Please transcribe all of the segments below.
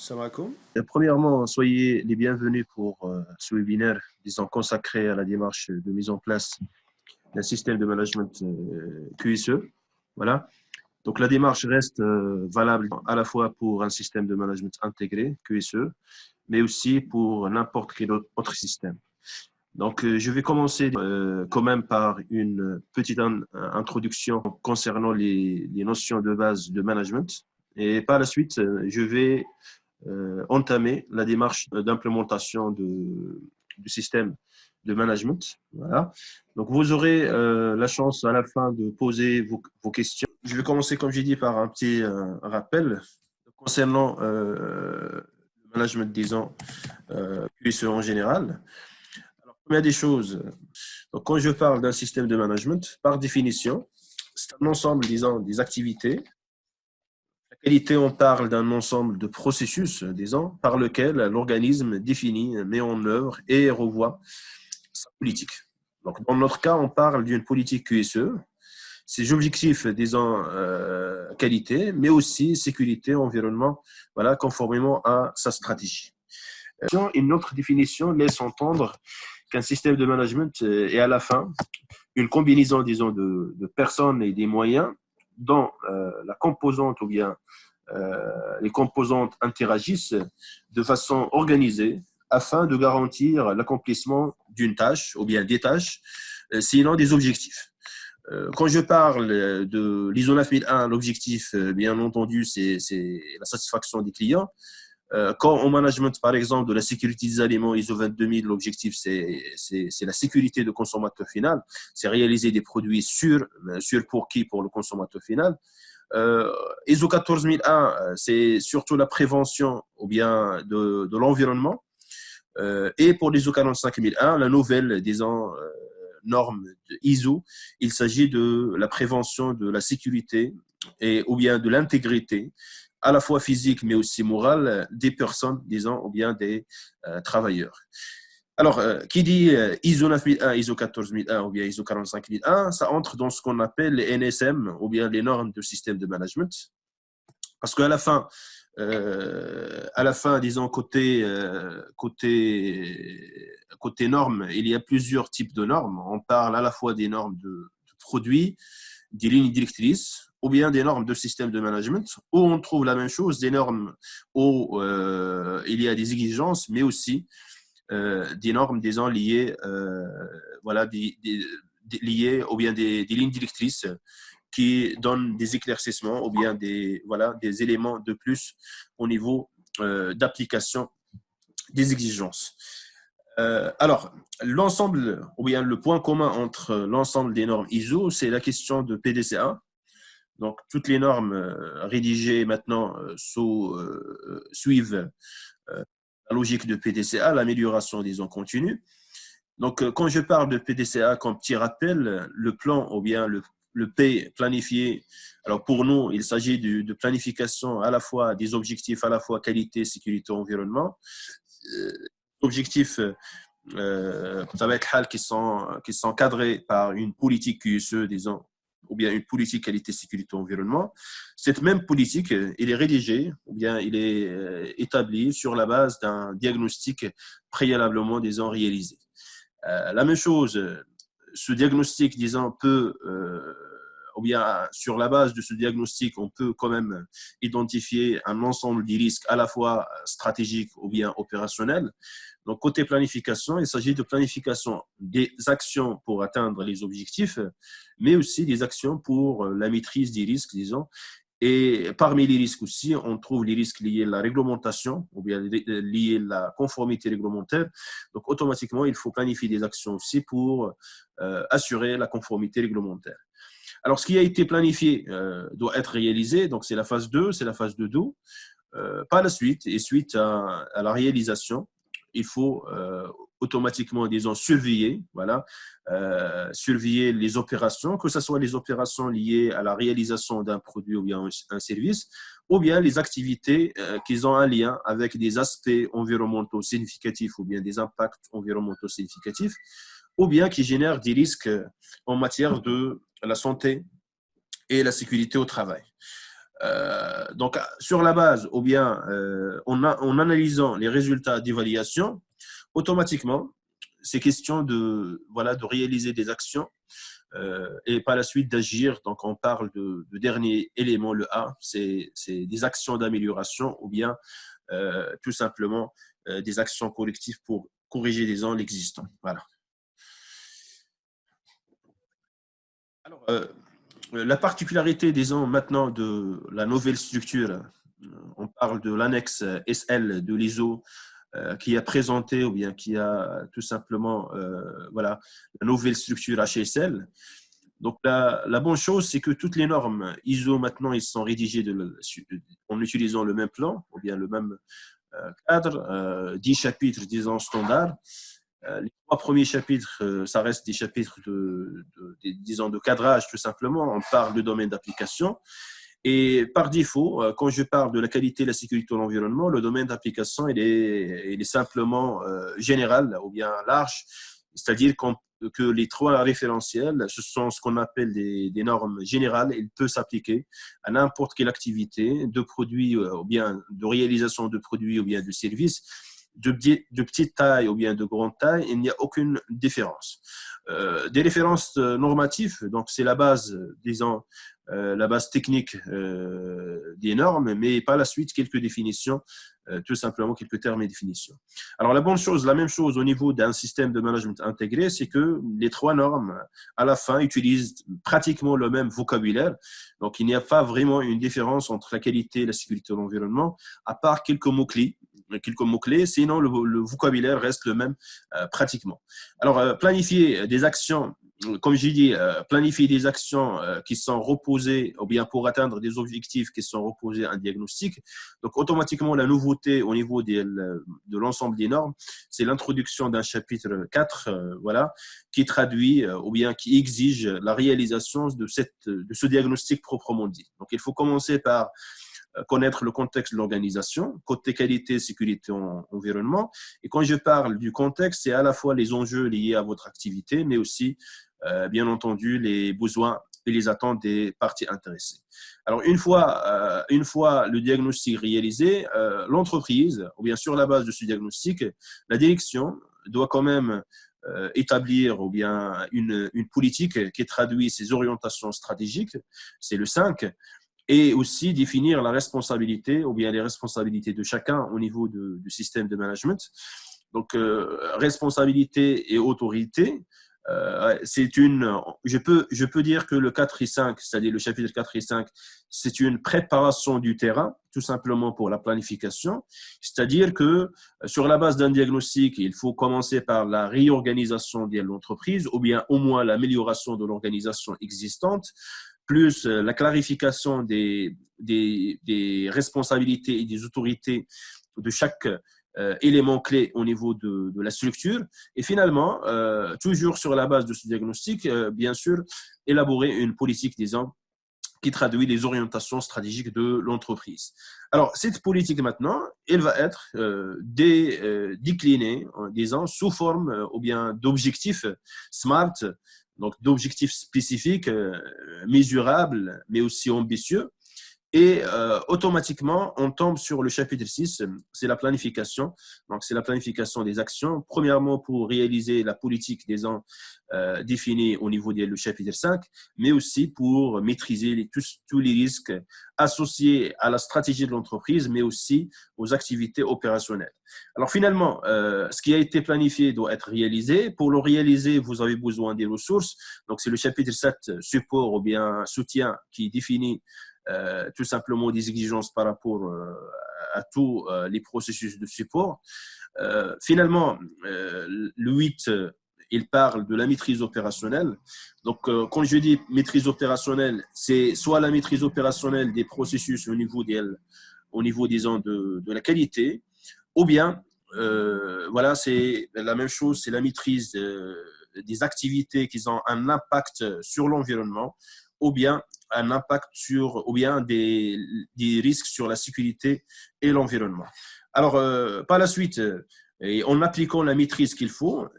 Salam alaikum. Premièrement, soyez les bienvenus pour ce webinaire, disons, consacré à la démarche de mise en place d'un système de management QSE. Voilà. Donc, la démarche reste valable à la fois pour un système de management intégré, QSE, mais aussi pour n'importe quel autre système. Donc, je vais commencer quand même par une petite introduction concernant les notions de base de management. Et par la suite, je vais entamer la démarche d'implémentation du système de management. Voilà. Donc, vous aurez la chance à la fin de poser vos questions. Je vais commencer, comme j'ai dit, par un petit rappel concernant le management, disons, QSE en général. Alors, première des choses, donc, quand je parle d'un système de management, par définition, c'est un ensemble, disons, des activités. La qualité, on parle d'un ensemble de processus, disons, par lequel l'organisme définit, met en œuvre et revoit sa politique. Donc, dans notre cas, on parle d'une politique QSE. Ses objectifs, disons, qualité, mais aussi sécurité, environnement, voilà, conformément à sa stratégie. Une autre définition laisse entendre qu'un système de management est à la fin une combinaison, disons, de personnes et des moyens dont la composante ou bien les composantes interagissent de façon organisée afin de garantir l'accomplissement d'une tâche ou bien des tâches, sinon des objectifs. Quand je parle de l'ISO 9001, l'objectif, bien entendu, c'est la satisfaction des clients. Quand au management, par exemple, de la sécurité des aliments ISO 22000, l'objectif, c'est la sécurité du consommateur final. C'est réaliser des produits sûrs pour qui? Pour le consommateur final. ISO 14001, c'est surtout la prévention ou bien de l'environnement. Et pour l'ISO 45001, la nouvelle, disons, norme de ISO, il s'agit de la prévention de la sécurité ou bien de l'intégrité, à la fois physique mais aussi morale, des personnes, disons, ou bien des travailleurs. Alors, qui dit ISO 9001, ISO 14001 ou bien ISO 45001, ça entre dans ce qu'on appelle les NSM ou bien les normes de système de management. Parce qu'à la fin, disons, côté normes, il y a plusieurs types de normes. On parle à la fois des normes de produits, des lignes directrices, ou bien des normes de système de management, où on trouve la même chose, des normes où il y a des exigences, mais aussi des normes, disons, liées, voilà, liées ou bien des lignes directrices qui donnent des éclaircissements ou bien des éléments de plus au niveau d'application des exigences. Alors, l'ensemble, ou bien le point commun entre l'ensemble des normes ISO, c'est la question de PDCA. Donc, toutes les normes rédigées maintenant suivent la logique de PDCA, l'amélioration, disons, continue. Donc, quand je parle de PDCA comme petit rappel, le plan ou bien le P planifié, alors pour nous, il s'agit de planification à la fois des objectifs, à la fois qualité, sécurité, environnement. Objectifs, ça va être qui sont cadrés par une politique QSE, disons, ou bien une politique qualité, sécurité, environnement. Cette même politique, il est rédigé ou bien il est établi sur la base d'un diagnostic préalablement, disons, réalisé. La même chose, ce diagnostic, disons, ou bien sur la base de ce diagnostic, on peut quand même identifier un ensemble des risques à la fois stratégiques ou bien opérationnels. Donc, côté planification, il s'agit de planification des actions pour atteindre les objectifs, mais aussi des actions pour la maîtrise des risques, disons. Et parmi les risques aussi, on trouve les risques liés à la réglementation ou bien liés à la conformité réglementaire. Donc, automatiquement, il faut planifier des actions aussi pour assurer la conformité réglementaire. Alors, ce qui a été planifié doit être réalisé. Donc, c'est la phase 2, c'est la phase de dos. Par la suite, et suite à la réalisation, il faut automatiquement, disons, surveiller les opérations, que ce soit les opérations liées à la réalisation d'un produit ou bien un service, ou bien les activités qui ont un lien avec des aspects environnementaux significatifs ou bien des impacts environnementaux significatifs, ou bien qui génèrent des risques en matière de la santé et la sécurité au travail. Donc, sur la base, ou bien en analysant les résultats d'évaluation, automatiquement, c'est question voilà, de réaliser des actions et par la suite d'agir. Donc, on parle de dernier élément, le A, c'est des actions d'amélioration ou bien tout simplement des actions collectives pour corriger l'existant. Voilà. Alors, la particularité, disons, maintenant de la nouvelle structure, on parle de l'annexe SL de l'ISO qui a présenté ou bien qui a tout simplement voilà, la nouvelle structure HSL. Donc, la bonne chose, c'est que toutes les normes ISO, maintenant, ils sont rédigées en utilisant le même plan ou bien le même cadre, 10 chapitres, disons, standards. Les 3 premiers chapitres, ça reste des chapitres disons, de cadrage, tout simplement. On parle de domaine d'application. Et par défaut, quand je parle de la qualité et la sécurité de l'environnement, le domaine d'application, il est simplement général ou bien large. C'est-à-dire que les 3 référentiels, ce sont ce qu'on appelle des normes générales. Il peut s'appliquer à n'importe quelle activité de produit ou bien de réalisation de produits ou bien de services, de petite taille ou bien de grande taille. Il n'y a aucune différence. Des références normatives, donc c'est la base, disons, la base technique des normes, mais par la suite, quelques définitions, tout simplement quelques termes et définitions. Alors, la même chose au niveau d'un système de management intégré, c'est que les 3 normes, à la fin, utilisent pratiquement le même vocabulaire. Donc, il n'y a pas vraiment une différence entre la qualité et la sécurité de l'environnement, à part quelques mots-clés. Sinon le vocabulaire reste le même pratiquement. Alors, planifier des actions, comme j'ai dit, planifier des actions qui sont reposées, ou bien pour atteindre des objectifs qui sont reposés à un diagnostic. Donc, automatiquement, la nouveauté au niveau de l'ensemble des normes, c'est l'introduction d'un chapitre 4, voilà, qui traduit ou bien qui exige la réalisation de ce diagnostic proprement dit. Donc, il faut commencer par connaître le contexte de l'organisation, côté qualité, sécurité, environnement. Et quand je parle du contexte, c'est à la fois les enjeux liés à votre activité, mais aussi, bien entendu, les besoins et les attentes des parties intéressées. Alors, une fois le diagnostic réalisé, l'entreprise, ou bien sur la base de ce diagnostic, la direction doit quand même établir ou bien une politique qui traduit ses orientations stratégiques, c'est le 5, et aussi définir la responsabilité ou bien les responsabilités de chacun au niveau du système de management. Donc, responsabilité et autorité, je peux dire que le 4 et 5, c'est-à-dire le chapitre 4 et 5, c'est une préparation du terrain, tout simplement pour la planification. C'est-à-dire que sur la base d'un diagnostic, il faut commencer par la réorganisation de l'entreprise ou bien au moins l'amélioration de l'organisation existante, plus la clarification des responsabilités et des autorités de chaque élément clé au niveau de la structure. Et finalement, toujours sur la base de ce diagnostic, bien sûr, élaborer une politique, disons, qui traduit les orientations stratégiques de l'entreprise. Alors, cette politique maintenant, elle va être déclinée, disons, sous forme ou bien d'objectifs SMART, donc d'objectifs spécifiques, mesurables, mais aussi ambitieux. Et automatiquement, on tombe sur le chapitre 6, c'est la planification. Donc, c'est la planification des actions. Premièrement, pour réaliser la politique des ans définie au niveau du chapitre 5, mais aussi pour maîtriser tous les risques associés à la stratégie de l'entreprise, mais aussi aux activités opérationnelles. Alors, finalement, ce qui a été planifié doit être réalisé. Pour le réaliser, vous avez besoin des ressources. Donc, c'est le chapitre 7, support ou bien soutien, qui définit tout simplement des exigences par rapport à tous les processus de support. Finalement, le 8, il parle de la maîtrise opérationnelle. Donc, quand je dis maîtrise opérationnelle, c'est soit la maîtrise opérationnelle des processus au niveau disons, de la qualité, ou bien, voilà, c'est la même chose, c'est la maîtrise des activités qui ont un impact sur l'environnement, ou bien un impact ou bien des risques sur la sécurité et l'environnement. Alors, par la suite, et en appliquant la maîtrise il faut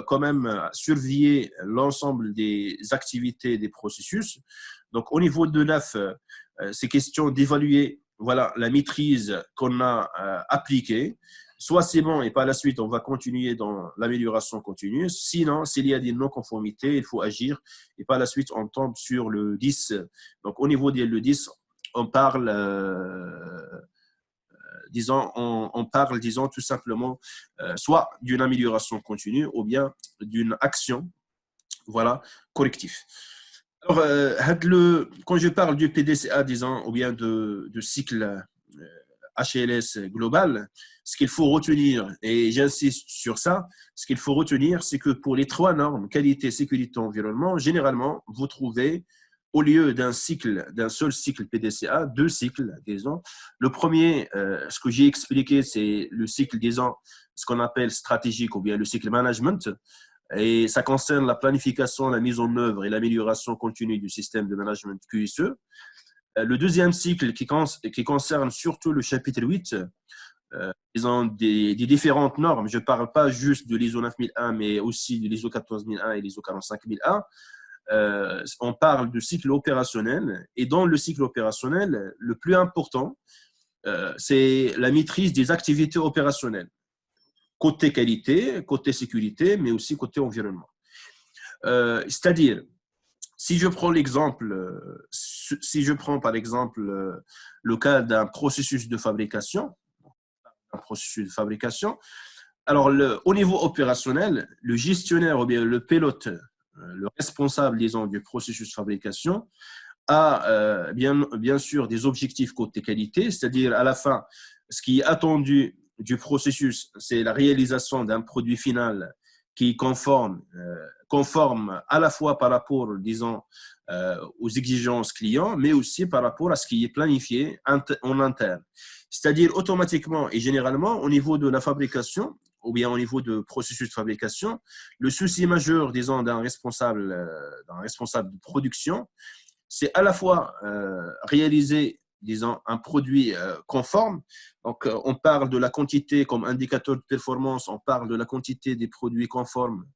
quand même surveiller l'ensemble des activités, des processus. Donc, au niveau de 9, c'est question d'évaluer voilà, la maîtrise qu'on a appliquée. Soit c'est bon et par la suite, on va continuer dans l'amélioration continue. Sinon, s'il y a des non-conformités, il faut agir. Et par la suite, on tombe sur le 10. Donc, au niveau le 10, on parle, disons tout simplement, soit d'une amélioration continue ou bien d'une action, voilà, corrective. Alors, quand je parle du PDCA, disons, ou bien de cycle HLS global, ce qu'il faut retenir, et j'insiste sur ça, ce qu'il faut retenir, c'est que pour les trois normes, qualité, sécurité, environnement, généralement, vous trouvez, au lieu d'un seul cycle PDCA, deux cycles, disons. Le premier, ce que j'ai expliqué, c'est le cycle, disons, ce qu'on appelle stratégique ou bien le cycle management. Et ça concerne la planification, la mise en œuvre et l'amélioration continue du système de management QSE. Le deuxième cycle qui concerne surtout le chapitre 8, disons des différentes normes. Je ne parle pas juste de l'ISO 9001, mais aussi de l'ISO 14001 et l'ISO 45001. On parle de cycle opérationnel. Et dans le cycle opérationnel, le plus important, c'est la maîtrise des activités opérationnelles. Côté qualité, côté sécurité, mais aussi côté environnement. C'est-à-dire, si je prends par exemple le cas d'un processus de fabrication, alors au niveau opérationnel, le gestionnaire ou bien le pilote, le responsable, disons, du processus de fabrication, a bien sûr des objectifs côté qualité, c'est-à-dire à la fin, ce qui est attendu du processus, c'est la réalisation d'un produit final qui est conforme à la fois par rapport, disons, aux exigences clients, mais aussi par rapport à ce qui est planifié en interne. C'est-à-dire automatiquement et généralement, au niveau de la fabrication, ou bien au niveau de processus de fabrication, le souci majeur, disons, d'un responsable de production, c'est à la fois réaliser, disons, un produit conforme. Donc, on parle de la quantité comme indicateur de performance, on parle de la quantité des produits conformes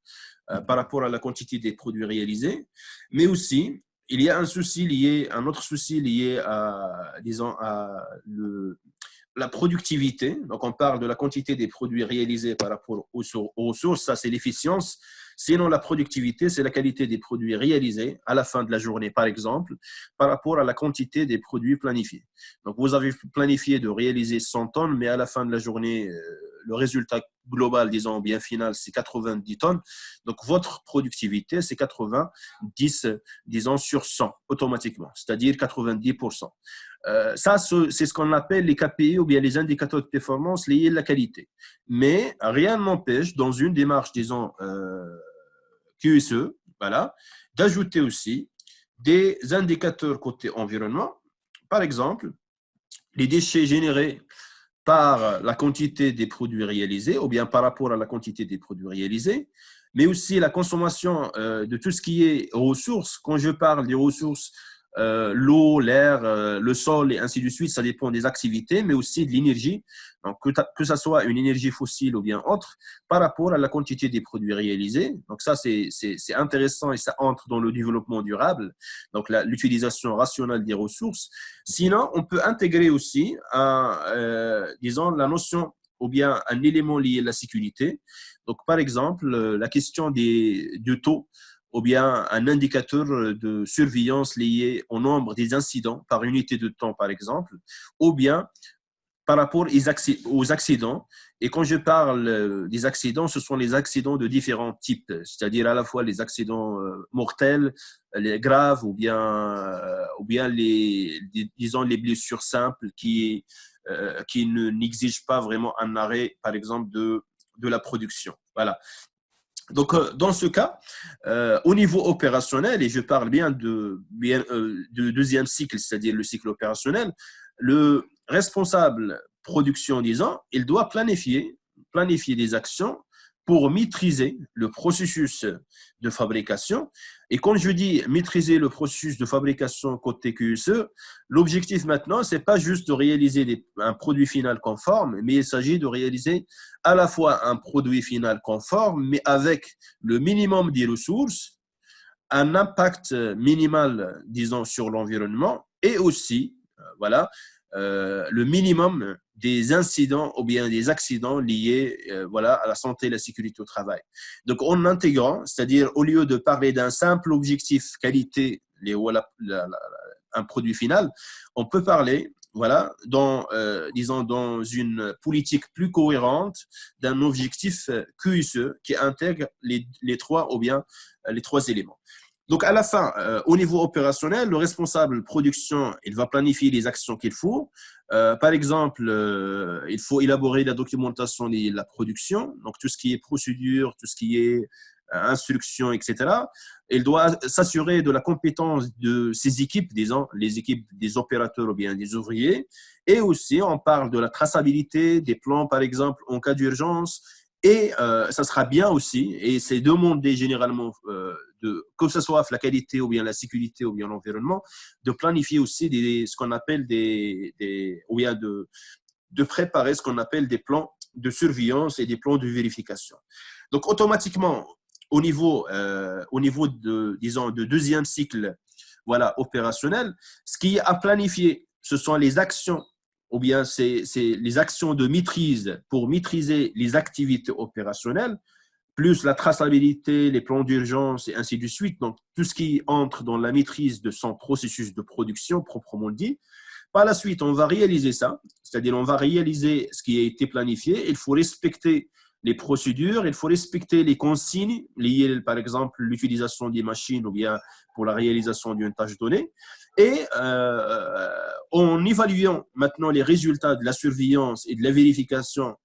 par rapport à la quantité des produits réalisés, mais aussi, il y a un autre souci lié à, disons, à la productivité. Donc, on parle de la quantité des produits réalisés par rapport aux ressources, ça c'est l'efficience. Sinon, la productivité, c'est la qualité des produits réalisés à la fin de la journée, par exemple, par rapport à la quantité des produits planifiés. Donc, vous avez planifié de réaliser 100 tonnes, mais à la fin de la journée, le résultat global, disons bien final, c'est 90 tonnes. Donc, votre productivité, c'est 90, disons, sur 100, automatiquement, c'est-à-dire 90%. Ça, c'est ce qu'on appelle les KPI ou bien les indicateurs de performance liés à la qualité. Mais rien n'empêche, dans une démarche, disons, QSE, voilà, d'ajouter aussi des indicateurs côté environnement. Par exemple, les déchets générés par la quantité des produits réalisés ou bien par rapport à la quantité des produits réalisés, mais aussi la consommation de tout ce qui est ressources. Quand je parle des ressources, l'eau, l'air, le sol et ainsi de suite, ça dépend des activités, mais aussi de l'énergie. Donc, que ça soit une énergie fossile ou bien autre, par rapport à la quantité des produits réalisés. Donc, ça, c'est intéressant et ça entre dans le développement durable. Donc, l'utilisation rationnelle des ressources. Sinon, on peut intégrer aussi, disons, la notion ou bien un élément lié à la sécurité. Donc, par exemple, la question du taux ou bien un indicateur de surveillance lié au nombre des incidents par unité de temps, par exemple, ou bien par rapport aux accidents. Et quand je parle des accidents, ce sont les accidents de différents types, c'est-à-dire à la fois les accidents mortels, les graves, ou bien disons, les blessures simples qui n'exigent pas vraiment un arrêt, par exemple, de la production. Voilà. Donc, dans ce cas, au niveau opérationnel, et je parle bien de deuxième cycle, c'est-à-dire le cycle opérationnel, le responsable production, disons, il doit planifier des actions pour maîtriser le processus de fabrication. Et quand je dis maîtriser le processus de fabrication côté QSE, l'objectif maintenant, ce n'est pas juste de réaliser un produit final conforme, mais il s'agit de réaliser à la fois un produit final conforme, mais avec le minimum des ressources, un impact minimal, disons, sur l'environnement, et aussi, voilà, le minimum des incidents ou bien des accidents liés voilà, à la santé et la sécurité au travail. Donc, en intégrant, c'est-à-dire au lieu de parler d'un simple objectif qualité, voilà, un produit final, on peut parler voilà, disons, dans une politique plus cohérente d'un objectif QSE qui intègre les trois ou bien les trois éléments. Donc, à la fin, au niveau opérationnel, le responsable production, il va planifier les actions qu'il faut. Par exemple, il faut élaborer la documentation de la production, donc tout ce qui est procédure, tout ce qui est instruction, etc. Il doit s'assurer de la compétence de ses équipes, disons, les équipes des opérateurs ou bien des ouvriers. Et aussi, on parle de la traçabilité des plans, par exemple, en cas d'urgence. Et ça sera bien aussi, et c'est demandé généralement, que ce soit la qualité ou bien la sécurité ou bien l'environnement, de planifier aussi ce qu'on appelle ou bien de préparer ce qu'on appelle des plans de surveillance et des plans de vérification. Donc, automatiquement, au niveau de, disons, de deuxième cycle voilà, opérationnel, ce qui est à planifier, ce sont les actions ou bien c'est les actions de maîtrise pour maîtriser les activités opérationnelles, plus la traçabilité, les plans d'urgence et ainsi de suite. Donc, tout ce qui entre dans la maîtrise de son processus de production proprement dit. Par la suite, on va réaliser ça, c'est-à-dire on va réaliser ce qui a été planifié. Il faut respecter les procédures, il faut respecter les consignes liées, par exemple, l'utilisation des machines ou bien pour la réalisation d'une tâche donnée. Et en évaluant maintenant les résultats de la surveillance et de la vérification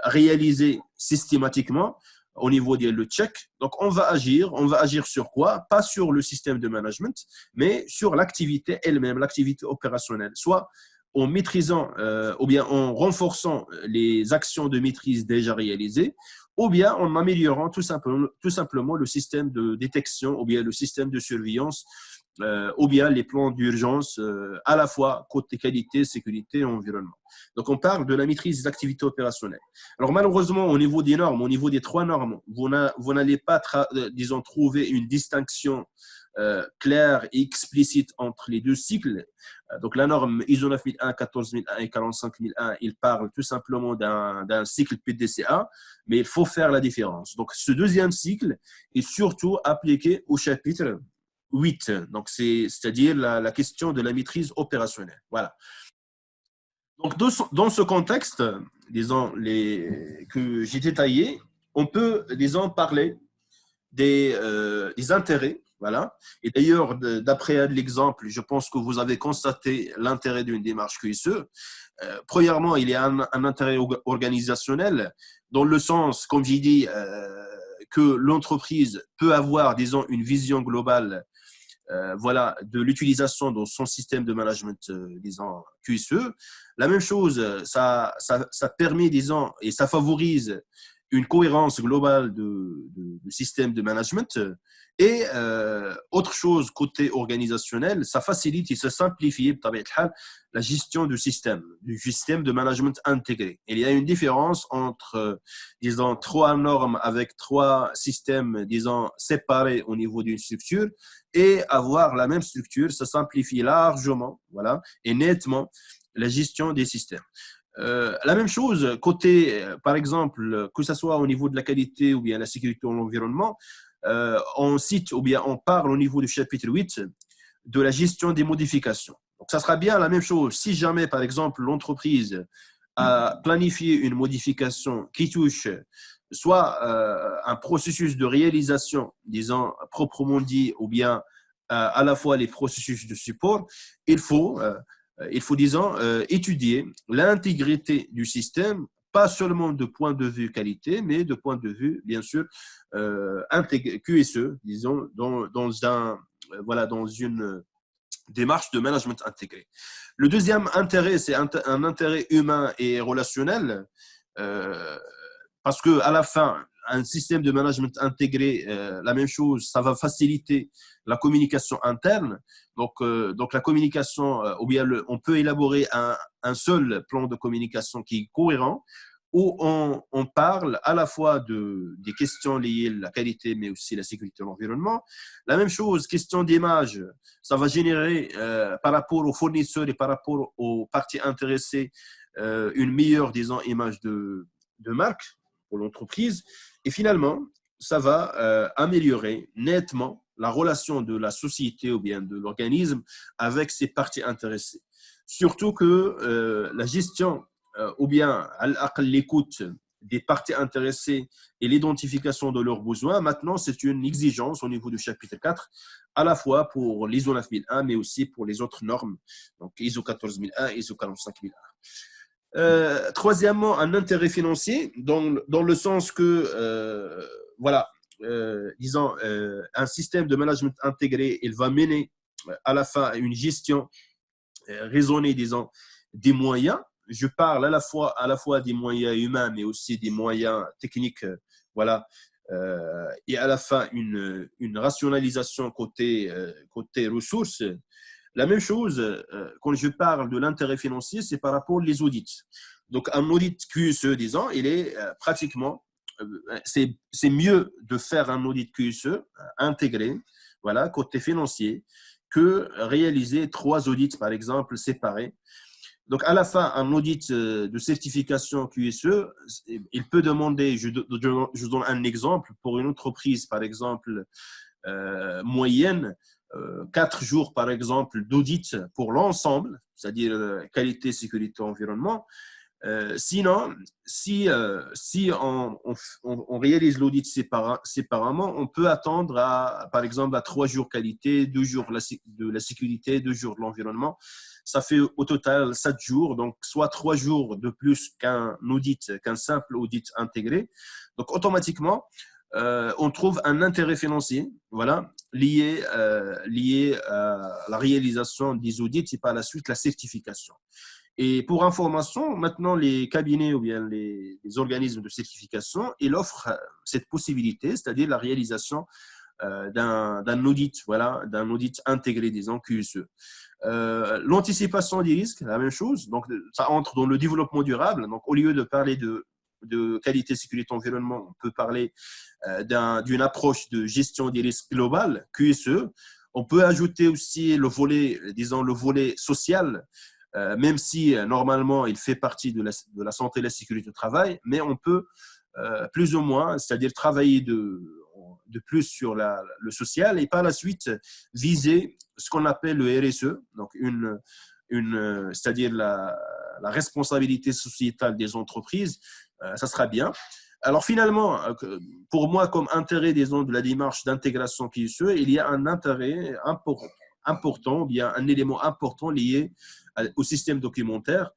réalisés systématiquement, au niveau du check. Donc, on va agir sur quoi? Pas sur le système de management, mais sur l'activité elle-même, l'activité opérationnelle. Soit en maîtrisant ou bien en renforçant les actions de maîtrise déjà réalisées, ou bien en améliorant tout simplement le système de détection ou bien le système de surveillance ou bien les plans d'urgence à la fois côté qualité, sécurité et environnement. Donc, on parle de la maîtrise des activités opérationnelles. Alors, malheureusement, au niveau des normes, au niveau des trois normes, vous n'allez pas, disons, trouver une distinction claire et explicite entre les deux cycles. Donc, la norme ISO 9001, 14001 et 45001, il parle tout simplement d'un cycle PDCA, mais il faut faire la différence. Donc, ce deuxième cycle est surtout appliqué au chapitre 8, donc c'est-à-dire la question de la maîtrise opérationnelle. Voilà. Donc, dans ce contexte, disons, que j'ai détaillé, on peut, disons, parler des intérêts. Voilà. Et d'ailleurs, d'après l'exemple, je pense que vous avez constaté l'intérêt d'une démarche QSE. Premièrement, il y a un intérêt organisationnel, dans le sens, comme j'ai dit, que l'entreprise peut avoir, disons, une vision globale voilà, de l'utilisation dans son système de management, disons, QSE. La même chose, ça permet, disons, et ça favorise une cohérence globale de système de management. Et autre chose, côté organisationnel, ça facilite et ça simplifie la gestion du système de management intégré. Il y a une différence entre, disons, trois normes avec trois systèmes, disons, séparés au niveau d'une structure et avoir la même structure, ça simplifie largement, voilà, et nettement la gestion des systèmes. La même chose, côté, par exemple, que ce soit au niveau de la qualité ou bien la sécurité de l'environnement, on cite ou bien on parle au niveau du chapitre 8 de la gestion des modifications. Donc, ça sera bien la même chose. Si jamais, par exemple, l'entreprise a planifié une modification qui touche soit un processus de réalisation, disons proprement dit, ou bien à la fois les processus de support, il faut disons, étudier l'intégrité du système, pas seulement de point de vue qualité, mais de point de vue, bien sûr, QSE, disons, voilà, dans une démarche de management intégré. Le deuxième intérêt, c'est un intérêt humain et relationnel, euh, parce qu'à la fin, un système de management intégré, la même chose, ça va faciliter la communication interne. Donc la communication, ou bien on peut élaborer un seul plan de communication qui est cohérent où on parle à la fois des questions liées à la qualité, mais aussi à la sécurité de l'environnement. La même chose, question d'image, ça va générer par rapport aux fournisseurs et par rapport aux parties intéressées une meilleure, disons, image de marque pour l'entreprise. Et finalement, ça va améliorer nettement la relation de la société ou bien de l'organisme avec ses parties intéressées. Surtout que la gestion ou bien l'écoute des parties intéressées et l'identification de leurs besoins, maintenant, c'est une exigence au niveau du chapitre 4, à la fois pour l'ISO 9001, mais aussi pour les autres normes, donc ISO 14001, ISO 45001. Troisièmement, un intérêt financier, dans le sens que, voilà, disons, un système de management intégré, il va mener à la fin une gestion raisonnée, disons, des moyens. Je parle à la fois des moyens humains, mais aussi des moyens techniques, voilà, et à la fin une rationalisation côté ressources. La même chose, quand je parle de l'intérêt financier, c'est par rapport aux audits. Donc, un audit QSE, disons, il est pratiquement, c'est mieux de faire un audit QSE intégré, voilà, côté financier, que réaliser 3 audits, par exemple, séparés. Donc, à la fin, un audit de certification QSE, il peut demander, je donne un exemple, pour une entreprise, par exemple, moyenne, 4 jours, par exemple, d'audit pour l'ensemble, c'est-à-dire qualité, sécurité, environnement. Sinon, si on réalise l'audit séparément, on peut attendre, par exemple, à 3 jours qualité, 2 jours de la sécurité, 2 jours de l'environnement. Ça fait au total 7 jours, donc soit 3 jours de plus qu'un simple audit intégré. Donc, automatiquement, on trouve un intérêt financier, voilà, lié à la réalisation des audits et par la suite la certification. Et pour information, maintenant, les cabinets ou bien les organismes de certification, ils offrent cette possibilité, c'est-à-dire la réalisation d'un audit, voilà, d'un audit intégré, disons, QSE. L'anticipation des risques, la même chose, donc ça entre dans le développement durable. Donc, au lieu de parler de qualité, sécurité, environnement, on peut parler d'une approche de gestion des risques globale, QSE. On peut ajouter aussi le volet, disons, le volet social, même si normalement il fait partie de la santé et la sécurité au travail, mais on peut plus ou moins, c'est-à-dire travailler de plus sur le social et par la suite viser ce qu'on appelle le RSE, donc c'est-à-dire la responsabilité sociétale des entreprises, ça sera bien. Alors finalement, pour moi, comme intérêt disons, de la démarche d'intégration QSE, il y a un intérêt important, bien un élément important lié au système documentaire.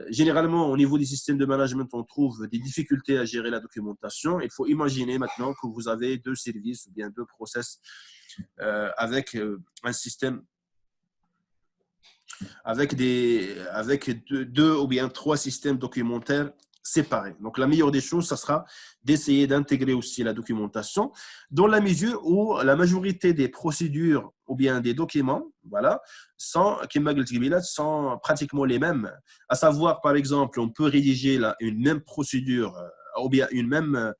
Généralement, au niveau des systèmes de management, on trouve des difficultés à gérer la documentation. Il faut imaginer maintenant que vous avez 2 services ou bien 2 process avec un système avec deux ou bien 3 systèmes documentaires séparés. Donc, la meilleure des choses, ça sera d'essayer d'intégrer aussi la documentation dans la mesure où la majorité des procédures ou bien des documents, voilà, sont pratiquement les mêmes. À savoir, par exemple, on peut rédiger une même procédure ou bien une même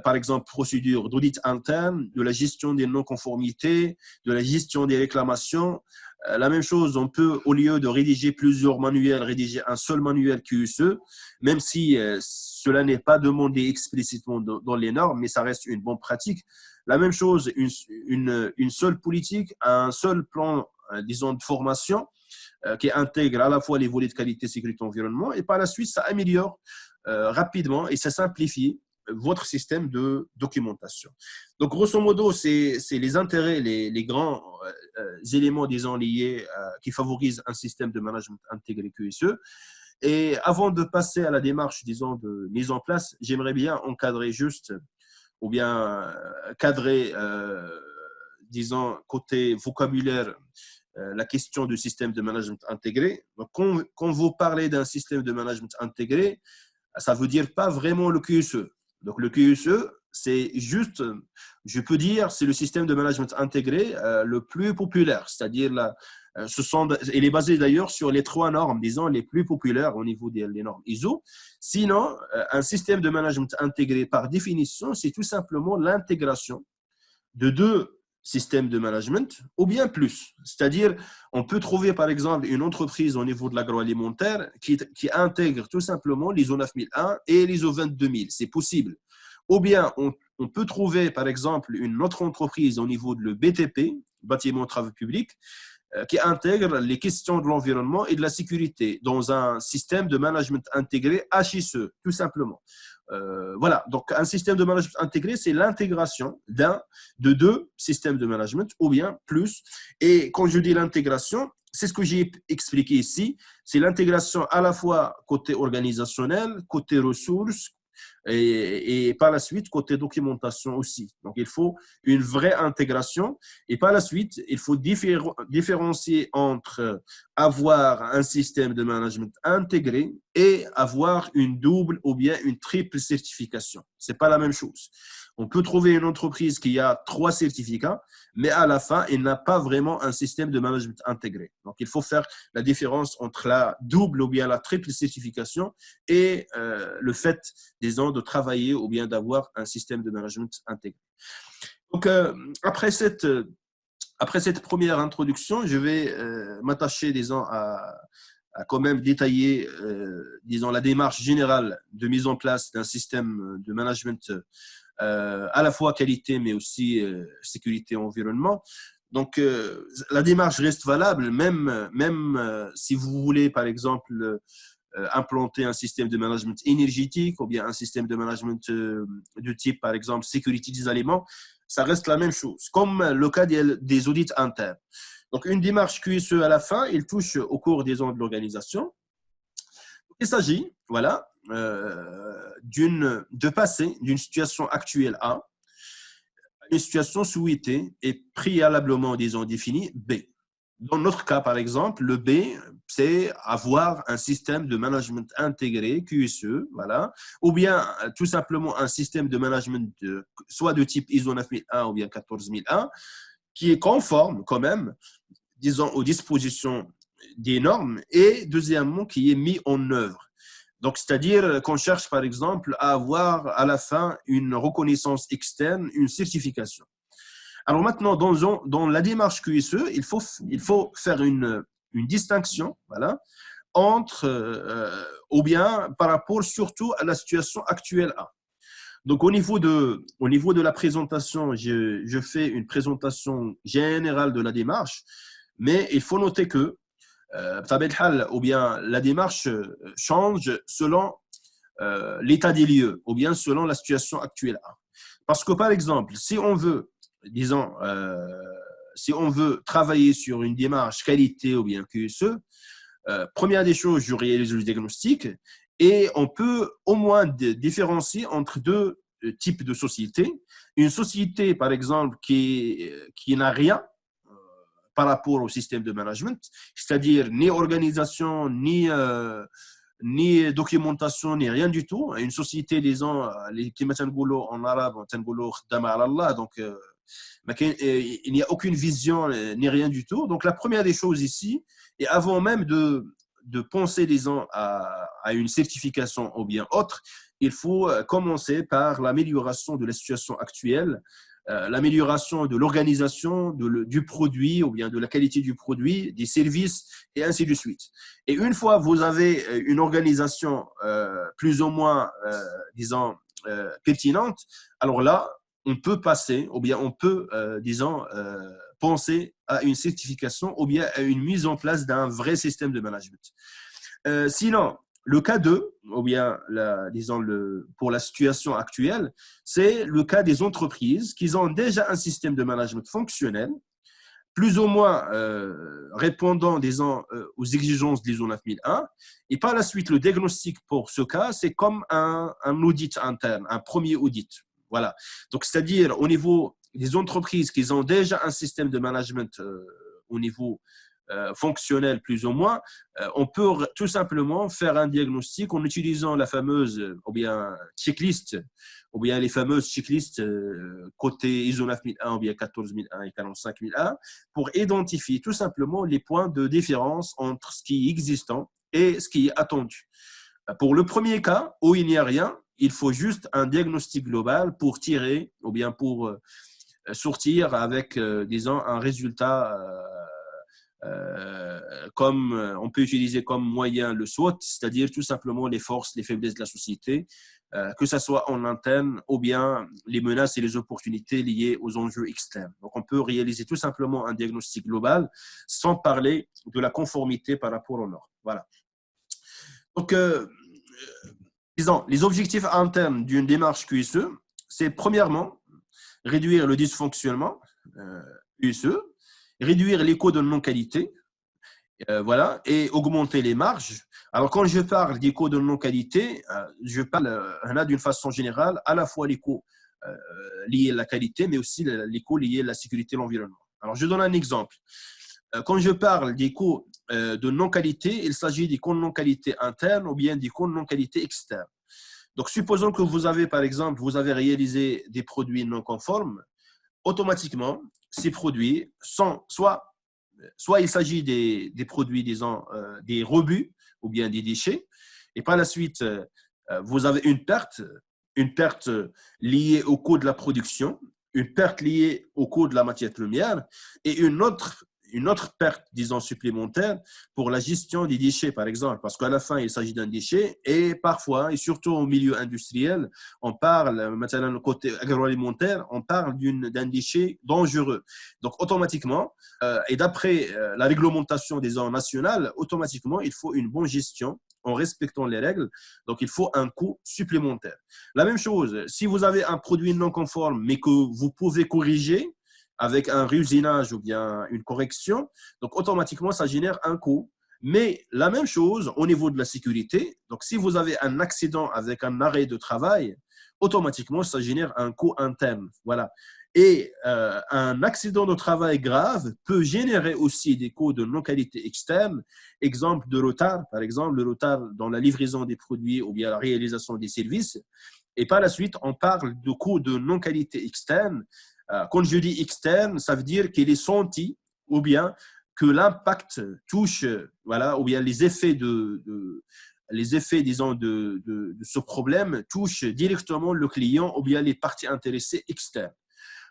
par exemple, procédure d'audit interne, de la gestion des non-conformités, de la gestion des réclamations. La même chose, on peut, au lieu de rédiger plusieurs manuels, rédiger un seul manuel QSE, même si cela n'est pas demandé explicitement dans les normes, mais ça reste une bonne pratique. La même chose, une seule politique, un seul plan, disons, de formation qui intègre à la fois les volets de qualité, sécurité, environnement, et par la suite, ça améliore rapidement et ça simplifie votre système de documentation. Donc, grosso modo, c'est les intérêts, les grands éléments, disons, liés qui favorisent un système de management intégré QSE. Et avant de passer à la démarche, disons, de mise en place, j'aimerais bien encadrer juste, ou bien cadrer, disons, côté vocabulaire, la question du système de management intégré. Donc, quand vous parlez d'un système de management intégré, ça ne veut dire pas vraiment le QSE. Donc, le QSE, c'est juste, je peux dire, c'est le système de management intégré le plus populaire, c'est-à-dire Il est basé d'ailleurs sur les 3 normes, disons, les plus populaires au niveau des normes ISO. Sinon, un système de management intégré, par définition, c'est tout simplement l'intégration de 2 systèmes de management ou bien plus. C'est-à-dire, on peut trouver par exemple une entreprise au niveau de l'agroalimentaire qui intègre tout simplement l'ISO 9001 et l'ISO 22000. C'est possible. Ou bien, on peut trouver par exemple une autre entreprise au niveau de le BTP, bâtiment travaux publics, qui intègre les questions de l'environnement et de la sécurité dans un système de management intégré HSE, tout simplement. Voilà, donc un système de management intégré, c'est l'intégration de 2 systèmes de management ou bien plus. Et quand je dis l'intégration, c'est ce que j'ai expliqué ici, c'est l'intégration à la fois côté organisationnel, côté ressources, et par la suite, côté documentation aussi. Donc, il faut une vraie intégration. Et par la suite, il faut différencier entre avoir un système de management intégré et avoir une double ou bien une triple certification. Ce n'est pas la même chose. On peut trouver une entreprise qui a 3 certificats, mais à la fin, il n'a pas vraiment un système de management intégré. Donc, il faut faire la différence entre la double ou bien la triple certification et le fait, disons, de travailler ou bien d'avoir un système de management intégré. Donc, après cette première introduction, je vais m'attacher, disons, à quand même détailler, disons, la démarche générale de mise en place d'un système de management à la fois qualité, mais aussi sécurité environnement. Donc, la démarche reste valable, même si vous voulez, par exemple, implanter un système de management énergétique ou bien un système de management de type, par exemple, sécurité des aliments, ça reste la même chose, comme le cas des audits internes. Donc, une démarche QSE à la fin, il touche au cours des ans de l'organisation. Il s'agit, voilà, de passer d'une situation actuelle A à une situation souhaitée et préalablement, disons, définie B. Dans notre cas, par exemple, le B, c'est avoir un système de management intégré, QSE, voilà, ou bien tout simplement un système de management soit de type ISO 9001 ou bien 14001, qui est conforme quand même, disons, aux dispositions des normes et deuxièmement, qui est mis en œuvre. Donc, c'est-à-dire qu'on cherche, par exemple, à avoir à la fin une reconnaissance externe, une certification. Alors maintenant, dans la démarche QSE, il faut faire une distinction, voilà, entre, ou bien par rapport surtout à la situation actuelle A. Donc, au niveau de la présentation, je fais une présentation générale de la démarche, mais il faut noter que ou bien la démarche change selon l'état des lieux ou bien selon la situation actuelle. Parce que, par exemple, si on veut, disons, si on veut travailler sur une démarche qualité ou bien QSE, première des choses, je réalise le diagnostic et on peut au moins différencier entre 2 types de sociétés. Une société, par exemple, qui n'a rien par rapport au système de management, c'est-à-dire ni organisation, ni documentation, ni rien du tout. Une société, disons, qui en arabe, donc il n'y a aucune vision ni rien du tout. Donc la première des choses ici, et avant même de penser, disons, à une certification ou bien autre, il faut commencer par l'amélioration de la situation actuelle, l'amélioration de l'organisation du produit ou bien de la qualité du produit, des services et ainsi de suite. Et une fois vous avez une organisation plus ou moins, disons, pertinente, alors là, on peut passer ou bien on peut, disons, penser à une certification ou bien à une mise en place d'un vrai système de management. Sinon, le cas 2, ou bien, disons, pour la situation actuelle, c'est le cas des entreprises qui ont déjà un système de management fonctionnel, plus ou moins répondant, disons, aux exigences de l'ISO 9001. Et par la suite, le diagnostic pour ce cas, c'est comme un audit interne, un premier audit. Voilà. Donc, c'est-à-dire au niveau des entreprises qui ont déjà un système de management au niveau fonctionnelle plus ou moins, on peut tout simplement faire un diagnostic en utilisant la fameuse ou bien checklist ou bien les fameuses checklists côté ISO 9001 ou bien 14001 et 45001 pour identifier tout simplement les points de différence entre ce qui est existant et ce qui est attendu. Pour le premier cas, où il n'y a rien, il faut juste un diagnostic global pour tirer ou bien pour sortir avec, disons, un résultat comme on peut utiliser comme moyen le SWOT, c'est-à-dire tout simplement les forces, les faiblesses de la société, que ce soit en interne ou bien les menaces et les opportunités liées aux enjeux externes. Donc, on peut réaliser tout simplement un diagnostic global sans parler de la conformité par rapport au Nord. Voilà. Donc, disons, les objectifs internes d'une démarche QSE, c'est premièrement réduire le dysfonctionnement QSE, réduire les coûts de non-qualité, voilà, et augmenter les marges. Alors, quand je parle des coûts de non-qualité, je parle d'une façon générale à la fois les coûts liés à la qualité, mais aussi les coûts liés à la sécurité et l'environnement. Alors, je donne un exemple. Quand je parle des coûts de non-qualité, il s'agit des coûts de non-qualité internes ou bien des coûts de non-qualité externes. Donc, supposons que vous avez, par exemple, vous avez réalisé des produits non conformes, automatiquement, ces produits sont soit il s'agit des produits, disons, des rebuts ou bien des déchets, et par la suite, vous avez une perte liée au coût de la production, une perte liée au coût de la matière première et une autre perte, disons, supplémentaire pour la gestion des déchets, par exemple, parce qu'à la fin, il s'agit d'un déchet et parfois, et surtout au milieu industriel, on parle, maintenant, le côté agroalimentaire, on parle d'un déchet dangereux. Donc, automatiquement, et d'après la réglementation des zones nationales, automatiquement, il faut une bonne gestion en respectant les règles. Donc, il faut un coût supplémentaire. La même chose, si vous avez un produit non conforme, mais que vous pouvez corriger avec un réusinage ou bien une correction, donc automatiquement, ça génère un coût. Mais la même chose au niveau de la sécurité. Donc, si vous avez un accident avec un arrêt de travail, automatiquement, ça génère un coût interne. Voilà. Et un accident de travail grave peut générer aussi des coûts de non-qualité externe. Exemple de retard, par exemple, le retard dans la livraison des produits ou bien la réalisation des services. Et par la suite, on parle de coûts de non-qualité externe. Quand je dis externe, ça veut dire qu'il est senti ou bien que l'impact touche, voilà, ou bien les effets disons, de ce problème touchent directement le client ou bien les parties intéressées externes.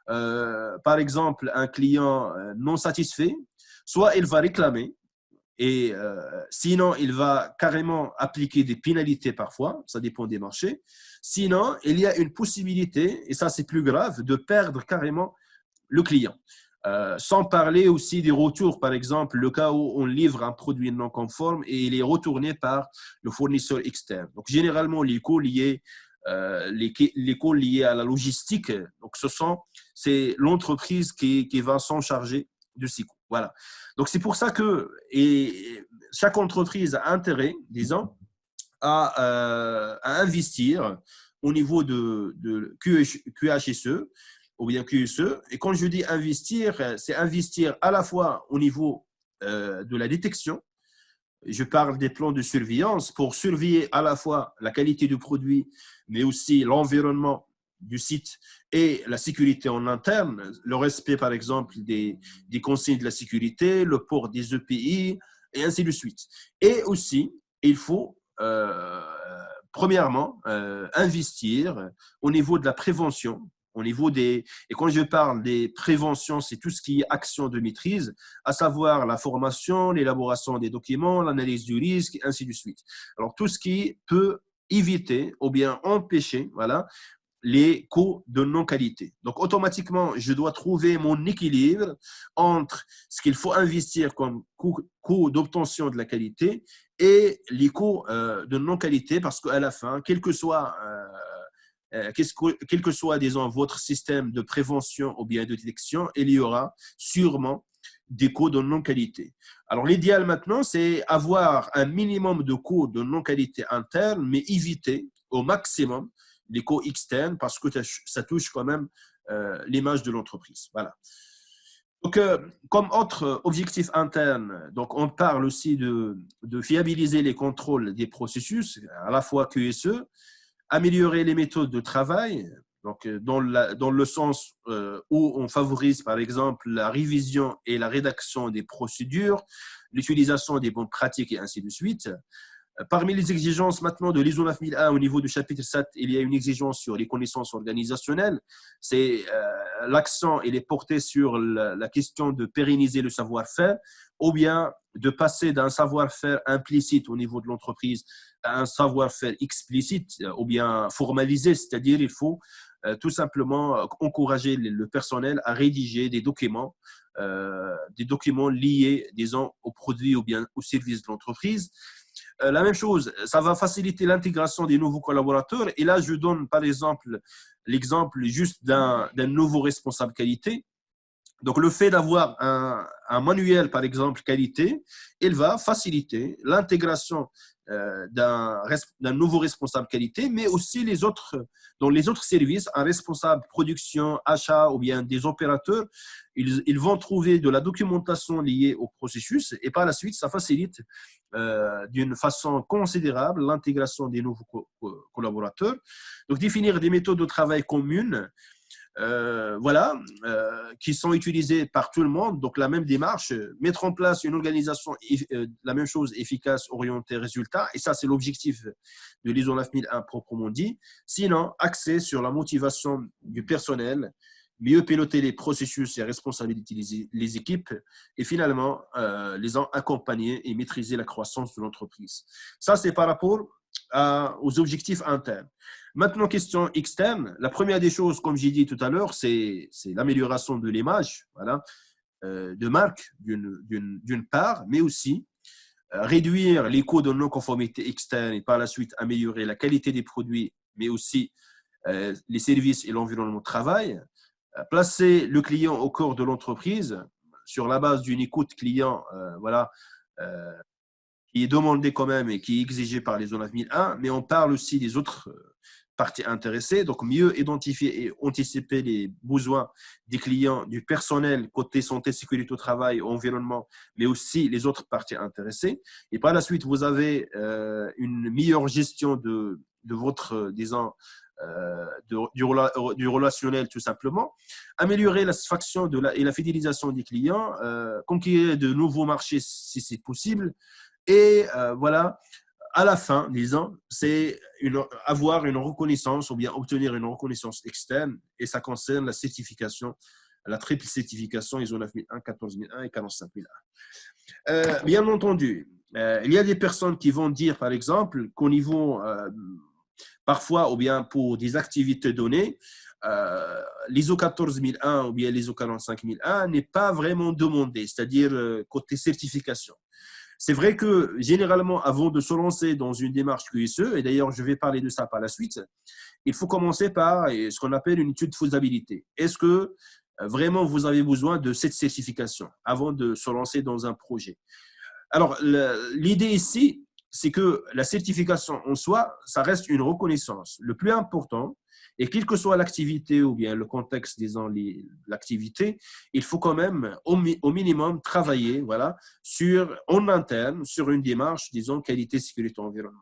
Par exemple, un client non satisfait, soit il va réclamer, et sinon, il va carrément appliquer des pénalités parfois, ça dépend des marchés. Sinon, il y a une possibilité, et ça c'est plus grave, de perdre carrément le client. Sans parler aussi des retours, par exemple, le cas où on livre un produit non conforme et il est retourné par le fournisseur externe. Donc, généralement, les coûts liés à la logistique, donc c'est l'entreprise qui va s'en charger de ces coûts. Voilà. Donc, c'est pour ça que chaque entreprise a intérêt, disons, à investir au niveau de QHSE ou bien QSE. Et quand je dis investir, c'est investir à la fois au niveau de la détection. Je parle des plans de surveillance pour surveiller à la fois la qualité du produit, mais aussi l'environnement du site et la sécurité en interne, le respect, par exemple, des consignes de la sécurité, le port des EPI, et ainsi de suite. Et aussi, il faut, premièrement, investir au niveau de la prévention, au niveau et quand je parle des préventions, c'est tout ce qui est action de maîtrise, à savoir la formation, l'élaboration des documents, l'analyse du risque, et ainsi de suite. Alors, tout ce qui peut éviter ou bien empêcher, voilà, les coûts de non-qualité. Donc, automatiquement, je dois trouver mon équilibre entre ce qu'il faut investir comme coût d'obtention de la qualité et les coûts de non-qualité, parce qu'à la fin, quel que soit, disons, votre système de prévention ou bien de détection, il y aura sûrement des coûts de non-qualité. Alors, l'idéal maintenant, c'est avoir un minimum de coûts de non-qualité interne, mais éviter au maximum les coûts externes parce que ça touche quand même l'image de l'entreprise. Voilà. Donc, comme autre objectif interne, donc on parle aussi de fiabiliser les contrôles des processus, à la fois QSE, améliorer les méthodes de travail, donc dans le sens où on favorise par exemple la révision et la rédaction des procédures, l'utilisation des bonnes pratiques et ainsi de suite. Parmi les exigences maintenant de l'ISO 9001 au niveau du chapitre 7, il y a une exigence sur les connaissances organisationnelles. C'est l'accent, il est porté sur la question de pérenniser le savoir-faire ou bien de passer d'un savoir-faire implicite au niveau de l'entreprise à un savoir-faire explicite ou bien formalisé, c'est-à-dire il faut tout simplement encourager le personnel à rédiger des documents liés, disons, aux produits ou bien aux services de l'entreprise. La même chose, ça va faciliter l'intégration des nouveaux collaborateurs. Et là, je donne par exemple l'exemple juste d'un nouveau responsable qualité. Donc, le fait d'avoir un manuel, par exemple, qualité, il va faciliter l'intégration d'un nouveau responsable qualité, mais aussi dans les autres services, un responsable production, achat ou bien des opérateurs, ils vont trouver de la documentation liée au processus et par la suite, ça facilite d'une façon considérable l'intégration des nouveaux collaborateurs. Donc, définir des méthodes de travail communes voilà, qui sont utilisés par tout le monde. Donc, la même démarche, mettre en place une organisation, la même chose, efficace, orientée, résultat. Et ça, c'est l'objectif de l'ISO 9001 proprement dit. Sinon, axer sur la motivation du personnel, mieux piloter les processus et responsabiliser les équipes et finalement, les accompagner et maîtriser la croissance de l'entreprise. Ça, c'est par rapport aux objectifs internes. Maintenant, question externe. La première des choses, comme j'ai dit tout à l'heure, c'est l'amélioration de l'image voilà, de marque d'une part, mais aussi réduire les coûts de non-conformité externe et par la suite améliorer la qualité des produits, mais aussi les services et l'environnement de travail. Placer le client au cœur de l'entreprise sur la base d'une écoute client, voilà, qui est demandé quand même et qui est exigé par les zones 9001, mais on parle aussi des autres parties intéressées, donc mieux identifier et anticiper les besoins des clients, du personnel côté santé, sécurité au travail, environnement, mais aussi les autres parties intéressées. Et par la suite, vous avez une meilleure gestion de votre, disons, du relationnel tout simplement, améliorer la satisfaction et la fidélisation des clients, conquérir de nouveaux marchés si c'est possible, et voilà, à la fin, disons, c'est avoir une reconnaissance ou bien obtenir une reconnaissance externe et ça concerne la certification, la triple certification ISO 9001, 14001 et 45001. Bien entendu, il y a des personnes qui vont dire, par exemple, qu'au niveau, parfois, ou bien pour des activités données, l'ISO 14001 ou bien l'ISO 45001 n'est pas vraiment demandé, c'est-à-dire côté certification. C'est vrai que généralement, avant de se lancer dans une démarche QSE, et d'ailleurs je vais parler de ça par la suite, il faut commencer par ce qu'on appelle une étude de faisabilité. Est-ce que vraiment vous avez besoin de cette certification avant de se lancer dans un projet? Alors, l'idée ici, c'est que la certification en soi, ça reste une reconnaissance. Le plus important, et quelle que soit l'activité ou bien le contexte, disons, l'activité, il faut quand même au minimum travailler voilà, en interne sur une démarche, disons, qualité, sécurité, environnement.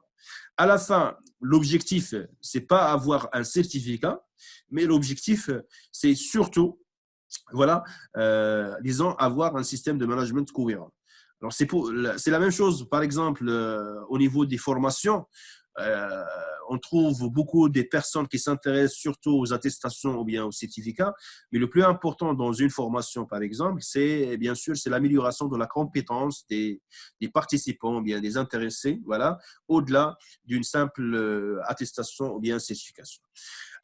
À la fin, l'objectif, ce n'est pas avoir un certificat, mais l'objectif, c'est surtout, voilà, disons, avoir un système de management cohérent. Alors, c'est la même chose, par exemple, au niveau des formations. On trouve beaucoup de personnes qui s'intéressent surtout aux attestations ou bien aux certificats, mais le plus important dans une formation, par exemple, c'est bien sûr c'est l'amélioration de la compétence des participants ou bien des intéressés, voilà, au-delà d'une simple attestation ou bien certification.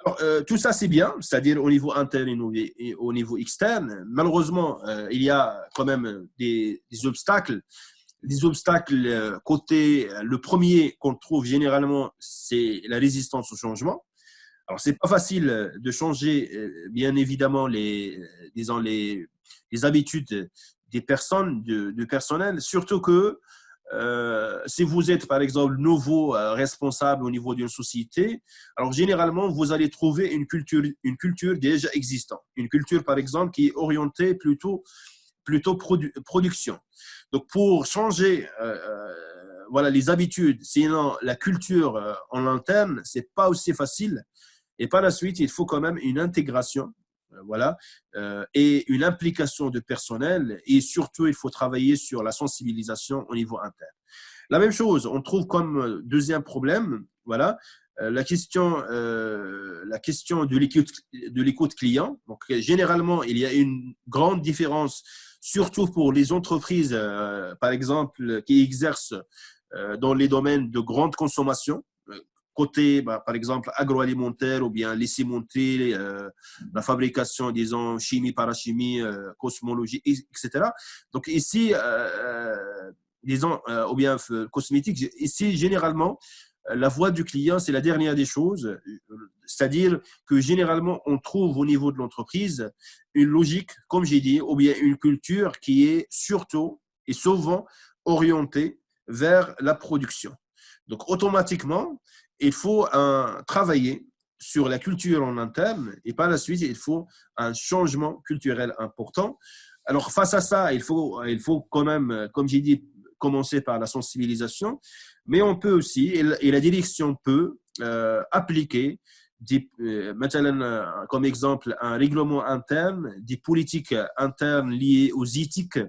Alors, tout ça, c'est bien, c'est-à-dire au niveau interne et au niveau externe. Malheureusement, il y a quand même des obstacles. Des obstacles côté, le premier qu'on trouve généralement, c'est la résistance au changement. Alors, c'est pas facile de changer, bien évidemment, disons les habitudes des personnes, du personnel, surtout que Si vous êtes, par exemple, nouveau responsable au niveau d'une société, alors généralement, vous allez trouver une culture déjà existante. Une culture, par exemple, qui est orientée plutôt production. Donc, pour changer voilà, les habitudes, sinon la culture en interne, ce n'est pas aussi facile. Et par la suite, il faut quand même une intégration, voilà, et une implication de personnel. Et surtout, il faut travailler sur la sensibilisation au niveau interne. La même chose, on trouve comme deuxième problème, voilà, la question de l'écoute client. Donc, généralement, il y a une grande différence, surtout pour les entreprises, par exemple, qui exercent dans les domaines de grande consommation, côté, par exemple, agroalimentaire ou bien laisser-monter, la fabrication, disons, chimie, parachimie, cosmologie, etc. Donc ici, disons, ou bien cosmétique, ici, généralement, la voix du client, c'est la dernière des choses. C'est-à-dire que généralement, on trouve au niveau de l'entreprise une logique, comme j'ai dit, ou bien une culture qui est surtout et souvent orientée vers la production. Donc, automatiquement, il faut travailler sur la culture en interne et par la suite, il faut un changement culturel important. Alors, face à ça, il faut quand même, comme j'ai dit, commencer par la sensibilisation, mais on peut aussi, et la direction peut appliquer comme exemple, un règlement interne, des politiques internes liées aux éthiques.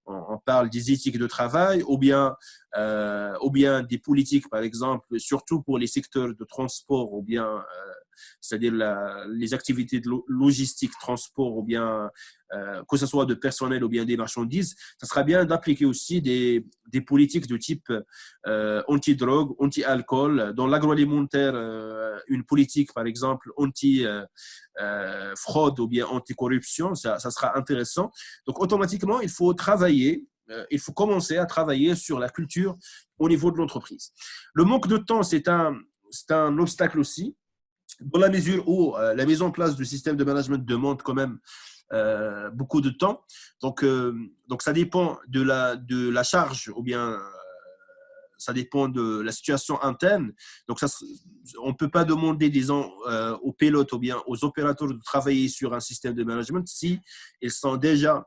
On parle des éthiques de travail, ou bien des politiques, par exemple, surtout pour les secteurs de transport, ou bien, c'est-à-dire les activités de logistique, transport, ou bien que ce soit de personnel ou bien des marchandises, ça sera bien d'appliquer aussi des politiques de type anti-drogue, anti-alcool. Dans l'agroalimentaire, une politique, par exemple, anti-fraude ou bien anti-corruption, ça sera intéressant. Donc, automatiquement, il faut commencer à travailler sur la culture au niveau de l'entreprise. Le manque de temps, c'est un obstacle aussi, dans la mesure où la mise en place du système de management demande quand même beaucoup de temps. Donc, ça dépend de la charge ou bien ça dépend de la situation interne. Donc, on ne peut pas demander, disons, aux pilotes ou bien aux opérateurs de travailler sur un système de management si ils sont déjà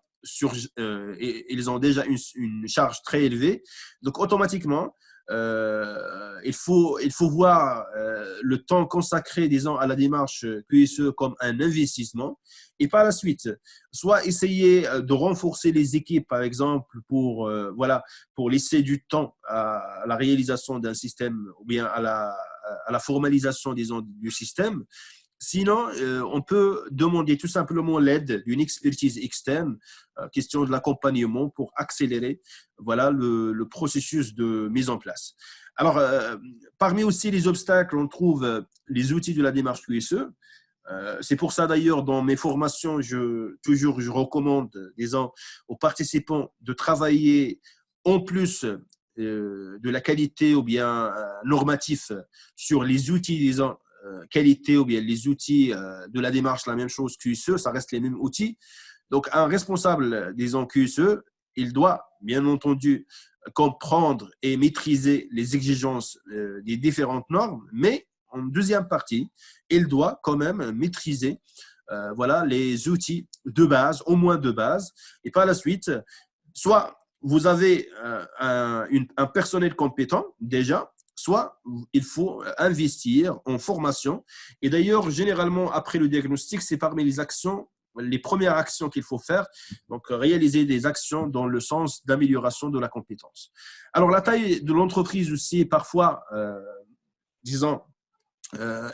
ils ont déjà une charge très élevée. Donc, automatiquement, il faut voir le temps consacré, disons, à la démarche QSE comme un investissement. Et par la suite, soit essayer de renforcer les équipes, par exemple, pour laisser du temps à la réalisation d'un système ou bien à la formalisation, disons, du système. Sinon, on peut demander tout simplement l'aide d'une expertise externe, question de l'accompagnement pour accélérer le processus de mise en place. Alors, parmi aussi les obstacles, on trouve les outils de la démarche QSE. C'est pour ça d'ailleurs, dans mes formations, je recommande, disons, aux participants de travailler en plus de la qualité ou bien normatif sur les outils, disons, qualité ou bien les outils de la démarche, la même chose QSE, ça reste les mêmes outils. Donc, un responsable, disons, QSE, il doit, bien entendu, comprendre et maîtriser les exigences des différentes normes, mais en deuxième partie, il doit quand même maîtriser les outils de base, au moins de base, et par la suite, soit vous avez un personnel compétent déjà, soit il faut investir en formation. Et d'ailleurs, généralement, après le diagnostic, c'est parmi les premières actions qu'il faut faire, donc réaliser des actions dans le sens d'amélioration de la compétence. Alors, la taille de l'entreprise aussi, parfois, disons,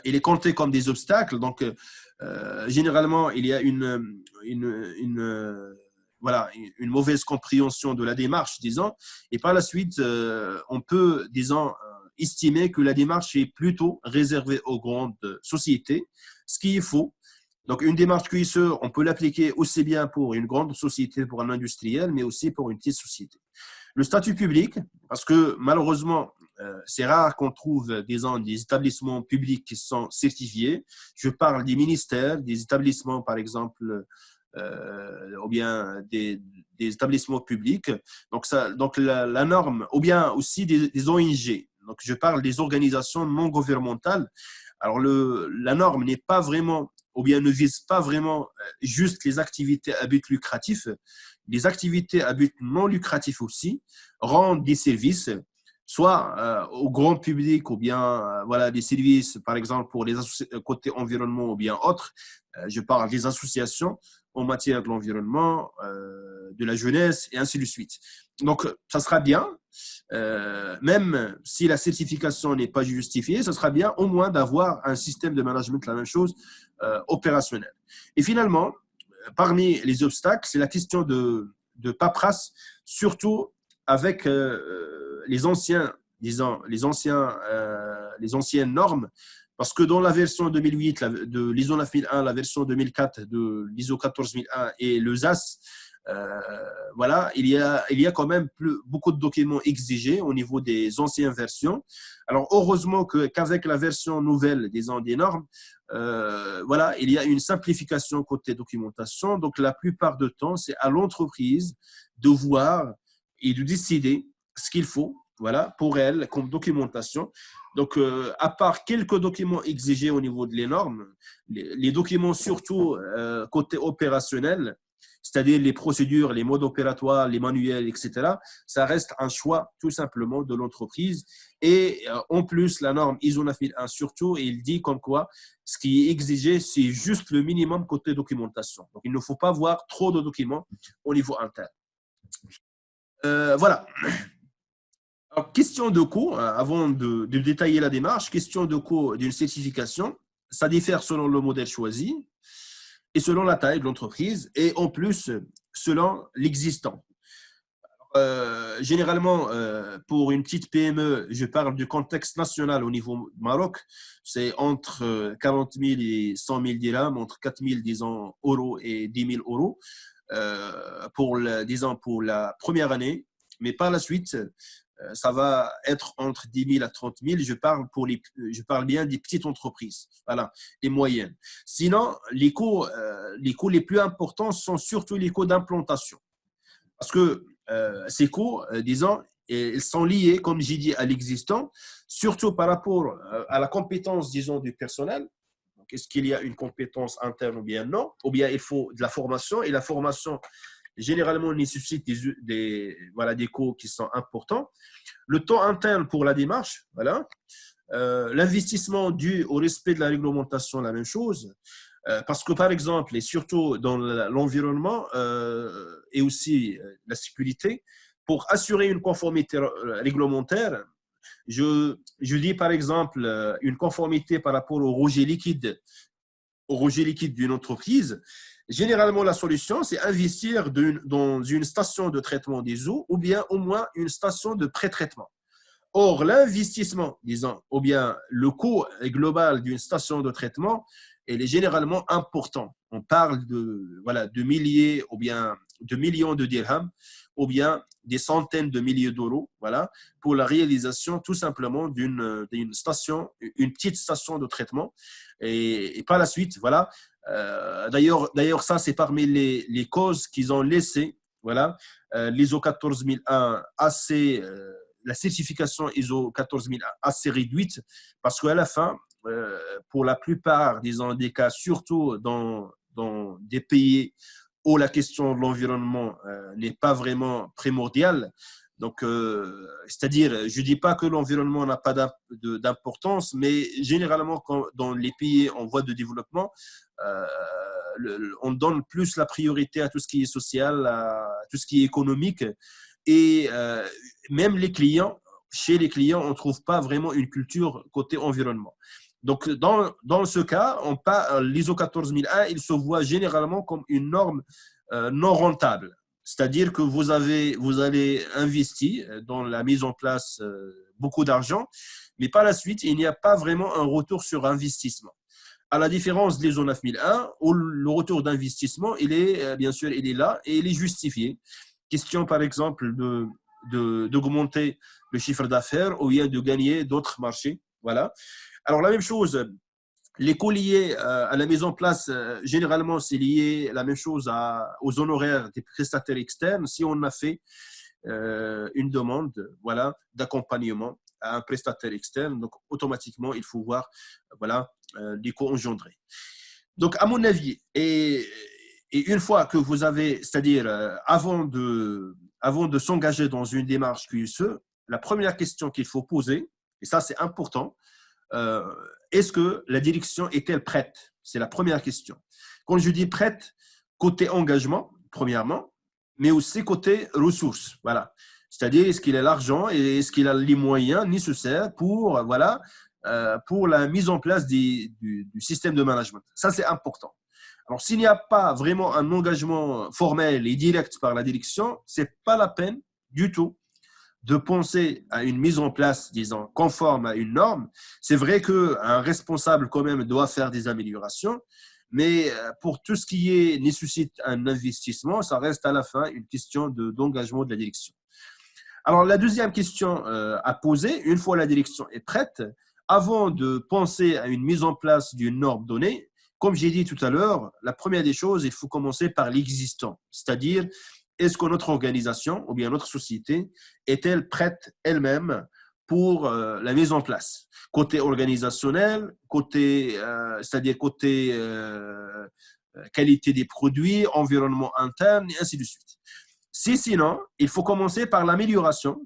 il est compté comme des obstacles. Donc, généralement, il y a une mauvaise compréhension de la démarche, disons, et par la suite, on peut, disons, estimer que la démarche est plutôt réservée aux grandes sociétés, ce qui est faux. Donc, une démarche QSE, on peut l'appliquer aussi bien pour une grande société, pour un industriel, mais aussi pour une petite société. Le statut public, parce que malheureusement, c'est rare qu'on trouve des établissements publics qui sont certifiés. Je parle des ministères, des établissements, par exemple, ou bien des établissements publics. Donc la norme, ou bien aussi des ONG. Donc, je parle des organisations non gouvernementales. Alors, la norme n'est pas vraiment, ou bien ne vise pas vraiment juste les activités à but lucratif. Les activités à but non lucratif aussi rendent des services, soit au grand public, ou bien voilà, des services, par exemple, pour les côté environnement ou bien autres. Je parle des associations en matière de l'environnement, de la jeunesse, et ainsi de suite. Donc, ça sera bien, même si la certification n'est pas justifiée, ça sera bien au moins d'avoir un système de management, la même chose, opérationnel. Et finalement, parmi les obstacles, c'est la question de paperasse, surtout avec les anciens, disons, les anciennes normes, parce que dans la version 2008 de l'ISO 9001, la version 2004 de l'ISO 14001 et le ZAS, voilà, il y a quand même beaucoup de documents exigés au niveau des anciennes versions. Alors, heureusement qu'avec la version nouvelle des normes, voilà, il y a une simplification côté documentation. Donc, la plupart du temps, c'est à l'entreprise de voir et de décider ce qu'il faut, voilà, pour elle comme documentation. Donc, à part quelques documents exigés au niveau de les normes, les documents surtout côté opérationnel, c'est-à-dire les procédures, les modes opératoires, les manuels, etc., ça reste un choix tout simplement de l'entreprise. Et en plus, la norme ISO 9001 surtout, il dit comme quoi ce qui est exigé, c'est juste le minimum côté documentation. Donc, il ne faut pas voir trop de documents au niveau interne. Voilà. Alors, question de coût, avant de détailler la démarche, question de coût d'une certification, ça diffère selon le modèle choisi et selon la taille de l'entreprise et en plus selon l'existant. Généralement, pour une petite PME, je parle du contexte national au niveau Maroc, c'est entre 40 000 et 100 000 dirhams, entre 4 000 disons, euros et 10 000 euros disons, pour la première année, mais par la suite, ça va être entre 10 000 à 30 000. Je parle bien des petites entreprises, voilà, les moyennes. Sinon, les coûts les plus importants sont surtout les coûts d'implantation. Parce que ces coûts, disons, ils sont liés, comme j'ai dit, à l'existant, surtout par rapport à la compétence, disons, du personnel. Est-ce qu'il y a une compétence interne ou bien non? Ou bien il faut de la formation, et la formation, généralement, nécessite des coûts qui sont importants. Le temps interne pour la démarche, voilà. L'investissement dû au respect de la réglementation, la même chose. Parce que, par exemple, et surtout dans l'environnement et aussi la sécurité, pour assurer une conformité réglementaire, je dis par exemple une conformité par rapport au rejet liquide d'une entreprise. Généralement, la solution, c'est investir dans une station de traitement des eaux ou bien au moins une station de pré-traitement. Or, l'investissement, disons, ou bien le coût global d'une station de traitement, il est généralement important. On parle de milliers ou bien de millions de dirhams ou bien des centaines de milliers d'euros, voilà, pour la réalisation tout simplement d'une station, une petite station de traitement. Et par la suite, voilà. D'ailleurs, ça, c'est parmi les causes qu'ils ont laissé, voilà, l'ISO 14001 assez la certification ISO 14001 assez réduite parce qu'à la fin, pour la plupart des cas, surtout dans des pays où la question de l'environnement n'est pas vraiment primordiale, donc, c'est-à-dire, je ne dis pas que l'environnement n'a pas d'importance, mais généralement, dans les pays en voie de développement, on donne plus la priorité à tout ce qui est social, à tout ce qui est économique. Et même chez les clients, on ne trouve pas vraiment une culture côté environnement. Donc, dans ce cas, l'ISO 14001, il se voit généralement comme une norme non rentable. C'est-à-dire que vous allez investir dans la mise en place beaucoup d'argent, mais par la suite, il n'y a pas vraiment un retour sur investissement. À la différence de l'ISO 9001, où le retour d'investissement, bien sûr, il est là et il est justifié. Question, par exemple, d'augmenter le chiffre d'affaires ou bien de gagner d'autres marchés. Voilà. Alors, la même chose Les coûts liés à la mise en place, généralement, c'est lié la même chose aux honoraires des prestataires externes. Si on a fait une demande, voilà, d'accompagnement à un prestataire externe, donc automatiquement, il faut voir, voilà, les coûts engendrés. Donc, à mon avis, et une fois que vous avez, c'est-à-dire avant de s'engager dans une démarche QSE, la première question qu'il faut poser, et ça c'est important, euh, est-ce que la direction est-elle prête? C'est la première question. Quand je dis prête, côté engagement, premièrement, mais aussi côté ressources. Voilà. C'est-à-dire, est-ce qu'il a l'argent et est-ce qu'il a les moyens nécessaires pour, voilà, pour la mise en place du système de management. Ça, c'est important. Alors, s'il n'y a pas vraiment un engagement formel et direct par la direction, ce n'est pas la peine du tout de penser à une mise en place, disons, conforme à une norme. C'est vrai qu'un responsable, quand même, doit faire des améliorations, mais pour tout ce qui nécessite un investissement, ça reste à la fin une question d'engagement de la direction. Alors, la deuxième question à poser, une fois la direction est prête, avant de penser à une mise en place d'une norme donnée, comme j'ai dit tout à l'heure, la première des choses, il faut commencer par l'existant, c'est-à-dire est-ce que notre organisation ou bien notre société est-elle prête elle-même pour la mise en place, côté organisationnel, c'est-à-dire côté qualité des produits, environnement interne, et ainsi de suite. Si sinon, il faut commencer par l'amélioration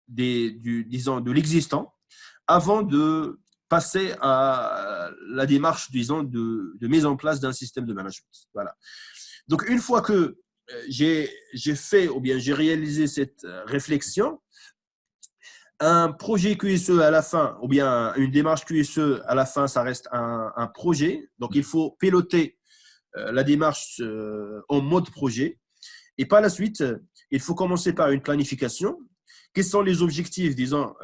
disons, de l'existant avant de passer à la démarche, disons, de mise en place d'un système de management. Voilà. Donc, une fois que j'ai fait ou bien j'ai réalisé cette réflexion, un projet QSE à la fin, ou bien une démarche QSE à la fin, ça reste un projet. Donc, il faut piloter la démarche en mode projet. Et par la suite, il faut commencer par une planification. Quels sont les objectifs, disons,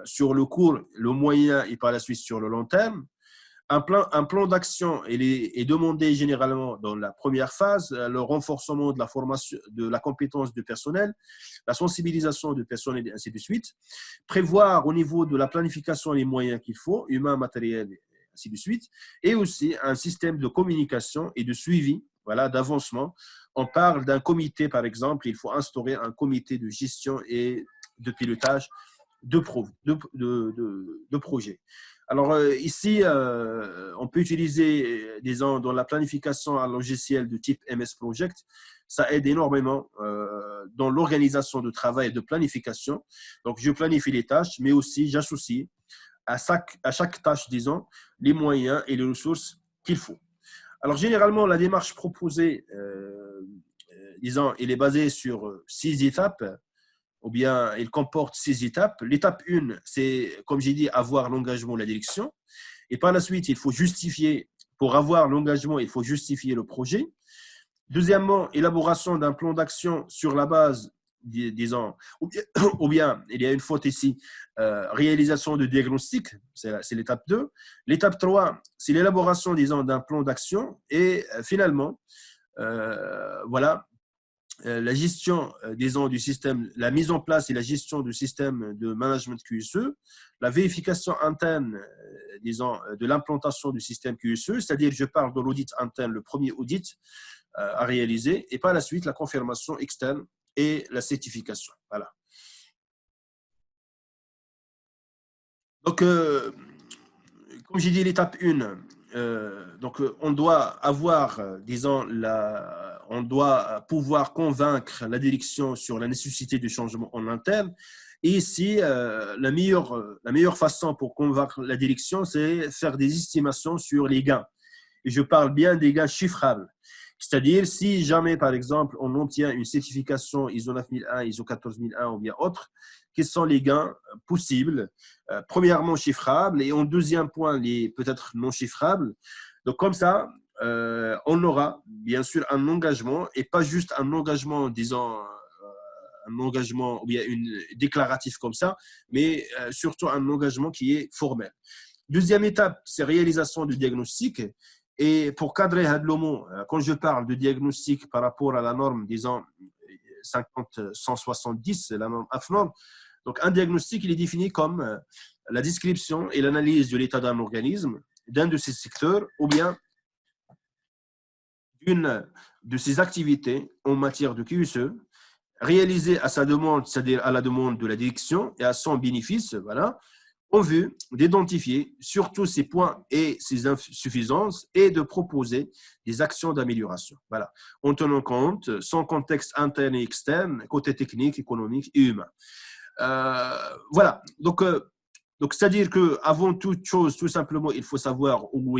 sur le court, le moyen et par la suite sur le long terme? Un plan d'action est demandé généralement dans la première phase, le renforcement de la formation, de la compétence du personnel, la sensibilisation du personnel et ainsi de suite. Prévoir au niveau de la planification les moyens qu'il faut, humains, matériels, et ainsi de suite. Et aussi un système de communication et de suivi, voilà, d'avancement. On parle d'un comité, par exemple, il faut instaurer un comité de gestion et de pilotage de projets. Alors ici, on peut utiliser, disons, dans la planification un logiciel de type MS Project. Ça aide énormément dans l'organisation de travail et de planification. Donc, je planifie les tâches, mais aussi j'associe à chaque tâche, disons, les moyens et les ressources qu'il faut. Alors, généralement, la démarche proposée, disons, elle est basée sur 6 étapes ou bien il comporte 6 étapes. L'étape 1, c'est, comme j'ai dit, avoir l'engagement de la direction. Et par la suite, il faut justifier, pour avoir l'engagement, il faut justifier le projet. Deuxièmement, élaboration d'un plan d'action sur la base, disons, ou bien, il y a une faute ici, réalisation de diagnostic, c'est l'étape 2. L'étape 3, c'est l'élaboration, disons, d'un plan d'action. Et finalement, voilà, la gestion, disons, du système, la mise en place et la gestion du système de management QSE, la vérification interne, disons, de l'implantation du système QSE, c'est-à-dire, je parle de l'audit interne, le premier audit à réaliser, et par la suite, la confirmation externe et la certification. Voilà. Donc, comme j'ai dit, l'étape 1, donc on doit avoir, disons, on doit pouvoir convaincre la direction sur la nécessité du changement en interne. Et ici, la meilleure façon pour convaincre la direction, c'est faire des estimations sur les gains. Et je parle bien des gains chiffrables. C'est-à-dire, si jamais, par exemple, on obtient une certification ISO 9001, ISO 14001 ou bien autre, quels sont les gains possibles, premièrement chiffrables, et en deuxième point, les peut-être non chiffrables. Donc, comme ça, on aura bien sûr un engagement, et pas juste un engagement, disons, un engagement ou bien une déclaratif comme ça, mais surtout un engagement qui est formel. Deuxième étape, c'est réalisation du diagnostic. Et pour cadrer Hadlomo, quand je parle de diagnostic par rapport à la norme, disons 50-170, la norme AFNORM, donc un diagnostic, il est défini comme la description et l'analyse de l'état d'un organisme d'un de ces secteurs ou bien d'une de ces activités en matière de QSE réalisées à sa demande, c'est-à-dire à la demande de la direction et à son bénéfice, voilà, en vue d'identifier surtout ces points et ces insuffisances et de proposer des actions d'amélioration. Voilà, en tenant compte son contexte interne et externe, côté technique, économique et humain. Voilà, donc c'est-à-dire qu'avant toute chose, tout simplement, il faut savoir où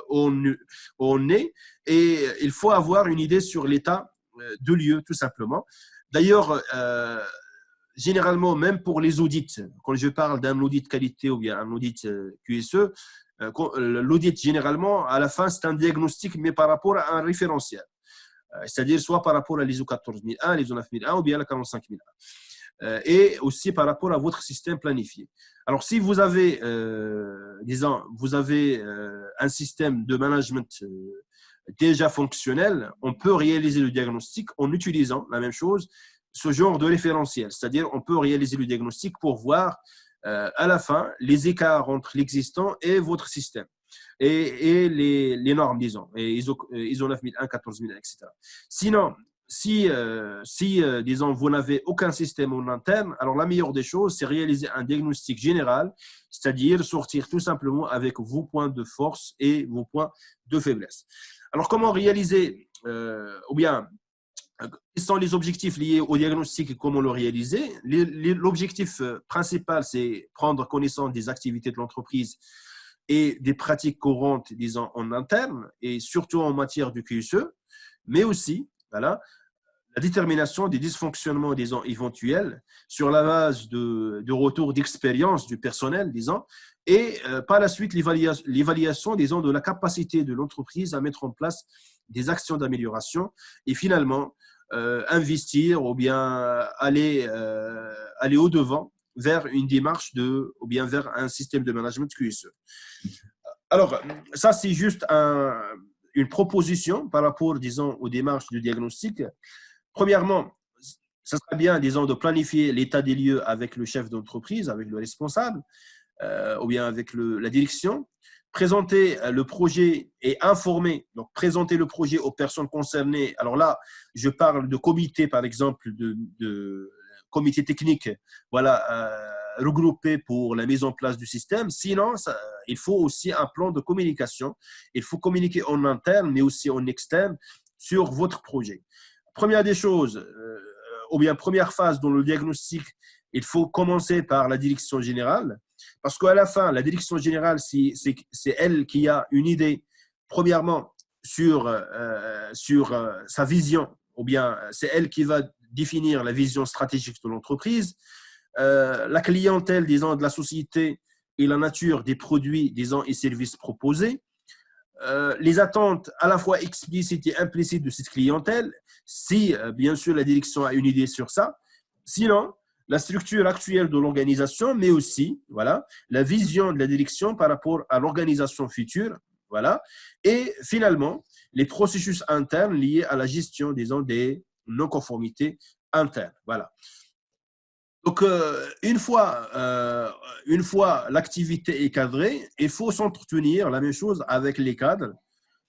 on est et il faut avoir une idée sur l'état de lieu, tout simplement. D'ailleurs, généralement, même pour les audits, quand je parle d'un audit qualité ou bien un audit QSE, l'audit, généralement, à la fin, c'est un diagnostic, mais par rapport à un référentiel. C'est-à-dire soit par rapport à l'ISO 14001, l'ISO 9001 ou bien la 45001. Et aussi par rapport à votre système planifié. Alors, si vous avez, disons, vous avez un système de management déjà fonctionnel, on peut réaliser le diagnostic en utilisant la même chose, ce genre de référentiel. C'est-à-dire, on peut réaliser le diagnostic pour voir à la fin les écarts entre l'existant et votre système. Et les normes, disons, et ISO 9001, 14001, etc. Sinon, si disons, vous n'avez aucun système en interne, alors la meilleure des choses, c'est réaliser un diagnostic général, c'est-à-dire sortir tout simplement avec vos points de force et vos points de faiblesse. Alors, comment réaliser, ou bien, quels sont les objectifs liés au diagnostic et comment le réaliser? L'objectif principal, c'est prendre connaissance des activités de l'entreprise et des pratiques courantes, disons, en interne, et surtout en matière de QSE, mais aussi, voilà, la détermination des dysfonctionnements, disons, éventuels sur la base de retour d'expérience du personnel, disons, et par la suite, l'évaluation, disons, de la capacité de l'entreprise à mettre en place des actions d'amélioration et finalement, investir ou bien aller au-devant vers une démarche ou bien vers un système de management QSE. Alors, ça, c'est juste une proposition par rapport, disons, aux démarches de diagnostic. Premièrement, ça serait bien, disons, de planifier l'état des lieux avec le chef d'entreprise, avec le responsable, ou bien avec la direction. Présenter le projet et informer, donc présenter le projet aux personnes concernées. Alors là, je parle de comité, par exemple, de comité technique, voilà, regroupé pour la mise en place du système. Sinon, il faut aussi un plan de communication. Il faut communiquer en interne, mais aussi en externe sur votre projet. Première des choses, ou bien première phase dans le diagnostic, il faut commencer par la direction générale, parce qu'à la fin, la direction générale, c'est elle qui a une idée, premièrement, sur sa vision, ou bien c'est elle qui va définir la vision stratégique de l'entreprise, la clientèle, disons, de la société et la nature des produits, disons, et services proposés, les attentes à la fois explicites et implicites de cette clientèle, si bien sûr la direction a une idée sur ça. Sinon, la structure actuelle de l'organisation, mais aussi voilà, la vision de la direction par rapport à l'organisation future. Voilà. Et finalement, les processus internes liés à la gestion, disons, des non-conformités internes. Voilà. Donc, une fois l'activité est cadrée, il faut s'entretenir la même chose avec les cadres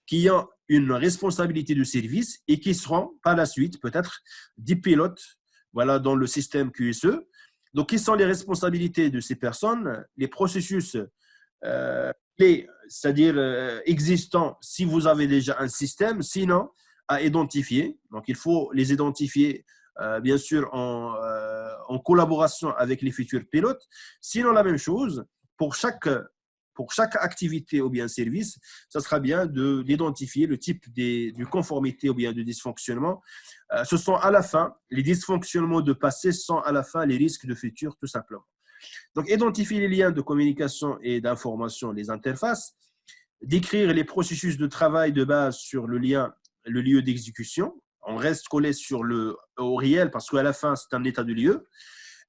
qui ont une responsabilité de service et qui seront par la suite peut-être des pilotes, voilà, dans le système QSE. Donc, quelles sont les responsabilités de ces personnes? Les processus c'est-à-dire existants si vous avez déjà un système, sinon à identifier. Donc, il faut les identifier bien sûr en collaboration avec les futurs pilotes. Sinon, la même chose, pour chaque activité ou bien service, ça sera bien d'identifier le type de conformité ou bien de dysfonctionnement. Ce sont à la fin, les dysfonctionnements de passé sont à la fin les risques de futur, tout simplement. Donc, identifier les liens de communication et d'information, les interfaces, décrire les processus de travail de base sur le lieu d'exécution. On reste collé au réel parce qu'à la fin, c'est un état de lieu.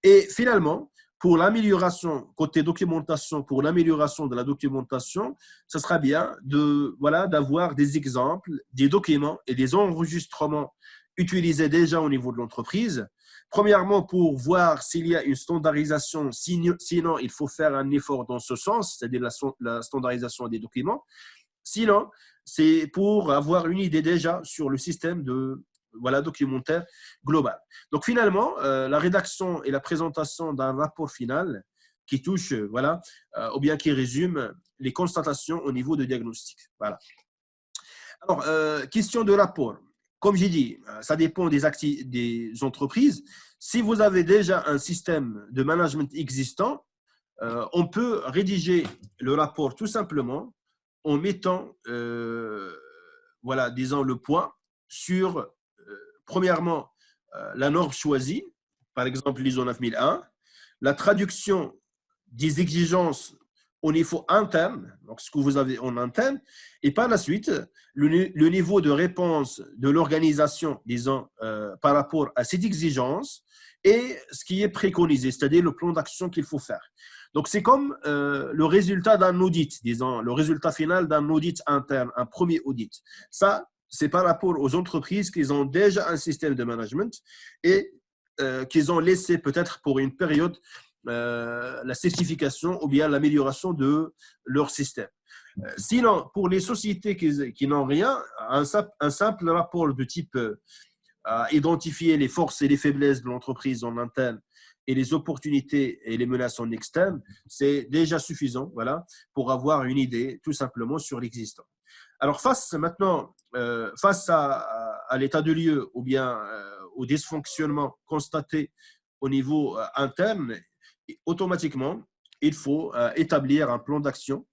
Et finalement, pour l'amélioration, côté documentation, pour l'amélioration de la documentation, ce sera bien d'avoir des exemples, des documents et des enregistrements utilisés déjà au niveau de l'entreprise Premièrement, pour voir s'il y a une standardisation, sinon il faut faire un effort dans ce sens, c'est-à-dire la standardisation des documents. Sinon, c'est pour avoir une idée déjà sur le système de documentaire global. Donc finalement, la rédaction et la présentation d'un rapport final qui touche, ou bien qui résume les constatations au niveau de diagnostic. Voilà. Alors, question de rapport. Comme j'ai dit, ça dépend des entreprises. Si vous avez déjà un système de management existant, on peut rédiger le rapport tout simplement en mettant, disons, le point sur, premièrement, la norme choisie, par exemple l'ISO 9001, la traduction des exigences au niveau interne, donc ce que vous avez en interne, et par la suite, le niveau de réponse de l'organisation, disons, par rapport à cette exigence et ce qui est préconisé, c'est-à-dire le plan d'action qu'il faut faire. Donc, c'est comme le résultat d'un audit, disons, le résultat final d'un audit interne, un premier audit. Ça, c'est par rapport aux entreprises qui ont déjà un système de management et qu'ils ont laissé peut-être pour une période la certification ou bien l'amélioration de leur système. Sinon, pour les sociétés qui n'ont rien, un simple rapport de type identifier les forces et les faiblesses de l'entreprise en interne et les opportunités et les menaces en externe, c'est déjà suffisant pour avoir une idée tout simplement sur l'existant. Alors, face à l'état de lieu ou bien au dysfonctionnement constaté au niveau interne, automatiquement, il faut établir un plan d'action.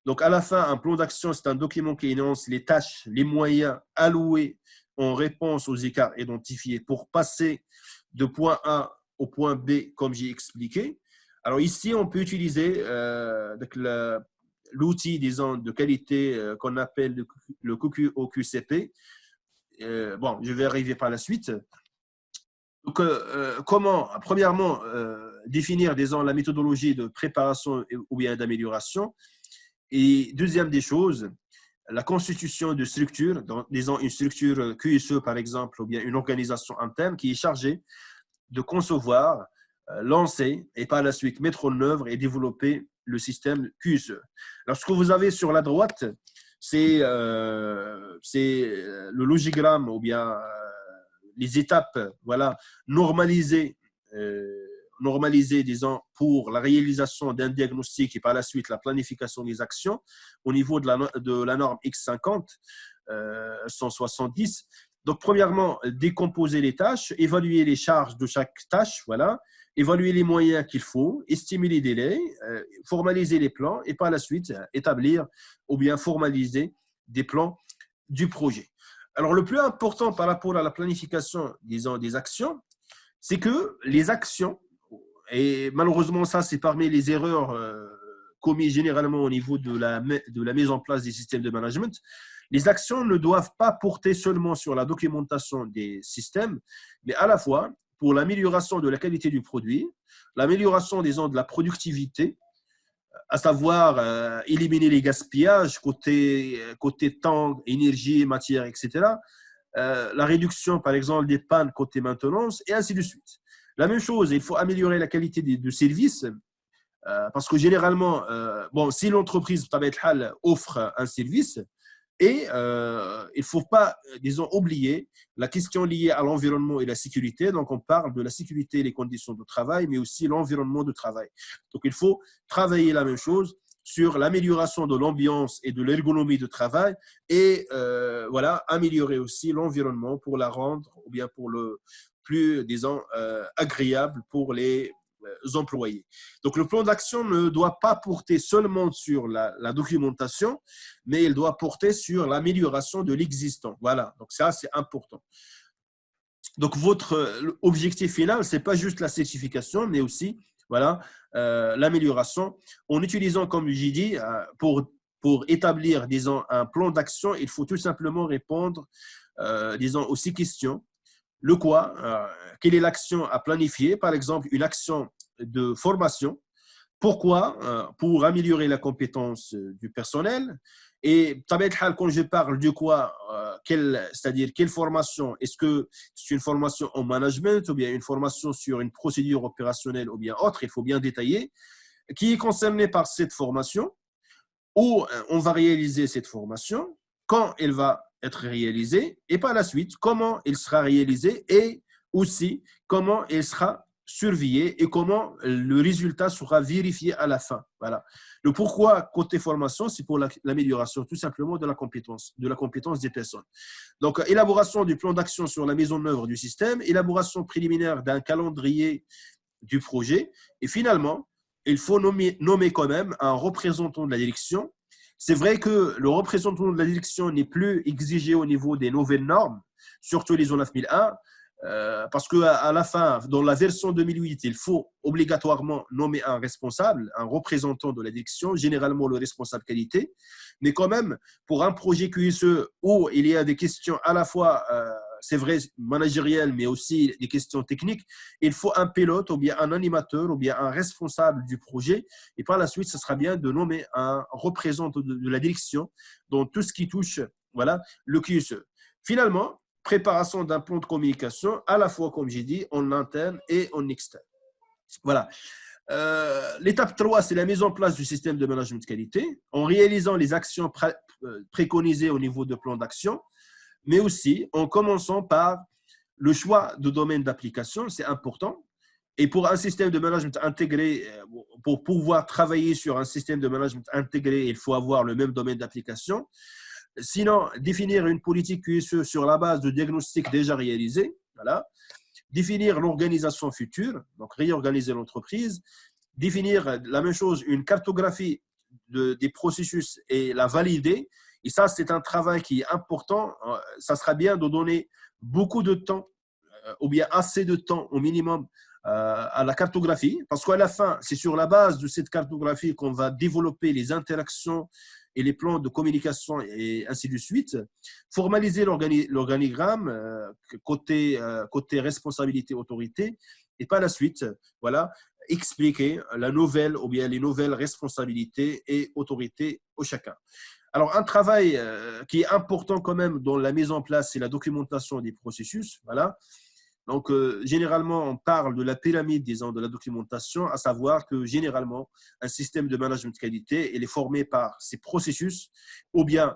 Donc, à la fin, un plan d'action, c'est un document qui énonce les tâches, les moyens alloués en réponse aux écarts identifiés pour passer de point A au point B, comme j'ai expliqué. Alors, ici, on peut utiliser l'outil, disons, de qualité qu'on appelle le QQOQCP. Je vais arriver par la suite. Donc, comment, premièrement, définir, disons, la méthodologie de préparation ou bien d'amélioration. Et deuxième des choses, la constitution de structures, disons une structure QSE par exemple, ou bien une organisation interne qui est chargée de concevoir, lancer et par la suite mettre en œuvre et développer le système QSE. Alors, ce que vous avez sur la droite, c'est le logigramme ou bien les étapes normalisées, disons, pour la réalisation d'un diagnostic et par la suite la planification des actions au niveau de la norme X50 170. Donc, premièrement, décomposer les tâches, évaluer les charges de chaque tâche, évaluer les moyens qu'il faut, estimer les délais, formaliser les plans et par la suite établir ou bien formaliser des plans du projet. Alors, le plus important par rapport à la planification, disons, des actions, c'est que les actions, et malheureusement, ça, c'est parmi les erreurs commises généralement au niveau de la mise en place des systèmes de management, les actions ne doivent pas porter seulement sur la documentation des systèmes, mais à la fois pour l'amélioration de la qualité du produit, l'amélioration, disons, de la productivité, à savoir éliminer les gaspillages côté temps, énergie, matière, etc. La réduction, par exemple, des pannes côté maintenance, et ainsi de suite. La même chose, il faut améliorer la qualité de service, parce que généralement, si l'entreprise offre un service, et il ne faut pas, disons, oublier la question liée à l'environnement et la sécurité. Donc, on parle de la sécurité et les conditions de travail, mais aussi l'environnement de travail. Donc, il faut travailler la même chose sur l'amélioration de l'ambiance et de l'ergonomie de travail et améliorer aussi l'environnement pour la rendre, ou bien pour le plus, disons, agréable pour les employés. Donc, le plan d'action ne doit pas porter seulement sur la documentation, mais il doit porter sur l'amélioration de l'existant. Voilà, donc ça, c'est important. Donc, votre objectif final, ce n'est pas juste la certification, mais aussi l'amélioration. En utilisant, comme j'ai dit, pour établir, disons, un plan d'action, il faut tout simplement répondre, disons, aux 6 questions. Le quoi, quelle est l'action à planifier? Par exemple, une action de formation. Pourquoi? Pour améliorer la compétence du personnel. Et quand je parle du quoi, c'est-à-dire quelle formation, est-ce que c'est une formation en management ou bien une formation sur une procédure opérationnelle ou bien autre, il faut bien détailler, qui est concerné par cette formation, où on va réaliser cette formation, quand elle va être réalisée, et par la suite, comment elle sera réalisée et aussi comment elle sera surveillée et comment le résultat sera vérifié à la fin. Voilà. Le pourquoi côté formation, c'est pour l'amélioration tout simplement de la compétence des personnes. Donc, élaboration du plan d'action sur la mise en œuvre du système, élaboration préliminaire d'un calendrier du projet. Et finalement, il faut nommer quand même un représentant de la direction. C'est vrai que le représentant de la direction n'est plus exigé au niveau des nouvelles normes, surtout les ONAF 1001, parce qu'à la fin, dans la version 2008, il faut obligatoirement nommer un responsable, un représentant de la direction, généralement le responsable qualité. Mais quand même, pour un projet QSE où il y a des questions à la fois c'est vrai, managériel, mais aussi des questions techniques, il faut un pilote ou bien un animateur ou bien un responsable du projet. Et par la suite, ce sera bien de nommer un représentant de la direction dans tout ce qui touche voilà, le QSE. Finalement, préparation d'un plan de communication, à la fois, comme j'ai dit, en interne et en externe. Voilà. L'étape 3, c'est la mise en place du système de management de qualité en réalisant les actions préconisées au niveau de plan d'action, mais aussi en commençant par le choix de domaine d'application, c'est important. Et pour un système de management intégré, pour pouvoir travailler sur un système de management intégré, il faut avoir le même domaine d'application. Sinon, définir une politique QSE sur la base de diagnostics déjà réalisés, voilà. Définir l'organisation future, donc réorganiser l'entreprise, définir la même chose, une cartographie des processus et la valider. Et ça, c'est un travail qui est important. Ça sera bien de donner beaucoup de temps, ou bien assez de temps au minimum à la cartographie, parce qu'à la fin, c'est sur la base de cette cartographie qu'on va développer les interactions et les plans de communication et ainsi de suite. Formaliser l'organigramme côté responsabilité autorité et par la suite, voilà, expliquer la nouvelle ou bien les nouvelles responsabilités et autorités au chacun. Alors, un travail qui est important quand même dans la mise en place, c'est la documentation des processus. Voilà. Donc, généralement, on parle de la pyramide, disons, de la documentation, à savoir que généralement, un système de management de qualité, il est formé par ces processus ou bien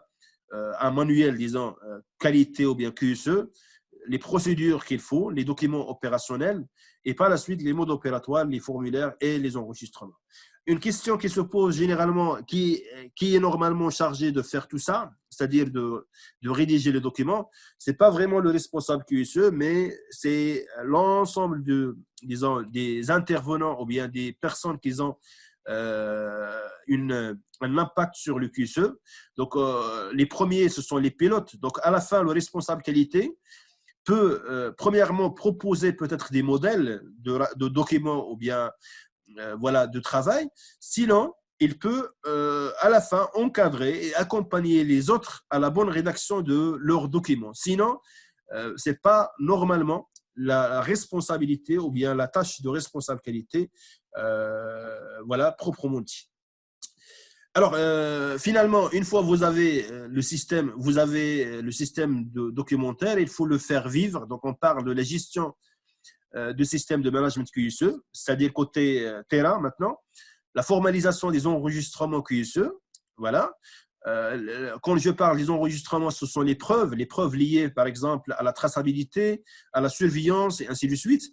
un manuel, disons, qualité ou bien QSE, les procédures qu'il faut, les documents opérationnels et par la suite les modes opératoires, les formulaires et les enregistrements. Une question qui se pose généralement, qui est normalement chargé de faire tout ça, c'est-à-dire de rédiger les documents, ce n'est pas vraiment le responsable QSE, mais c'est l'ensemble des intervenants ou bien des personnes qui ont un impact sur le QSE. Donc, les premiers, ce sont les pilotes. Donc, à la fin, le responsable qualité peut, premièrement, proposer peut-être des modèles de documents ou bien voilà, de travail. Sinon, il peut, à la fin, encadrer et accompagner les autres à la bonne rédaction de leurs documents. Sinon, ce n'est pas normalement la responsabilité ou bien la tâche de responsable qualité, voilà, proprement dit. Alors, finalement, une fois vous avez le système documentaire, il faut le faire vivre. Donc, on parle de la gestion de système de management QSE, c'est-à-dire côté terrain maintenant, la formalisation des enregistrements QSE, voilà. Quand je parle des enregistrements, ce sont les preuves liées par exemple à la traçabilité, à la surveillance et ainsi de suite.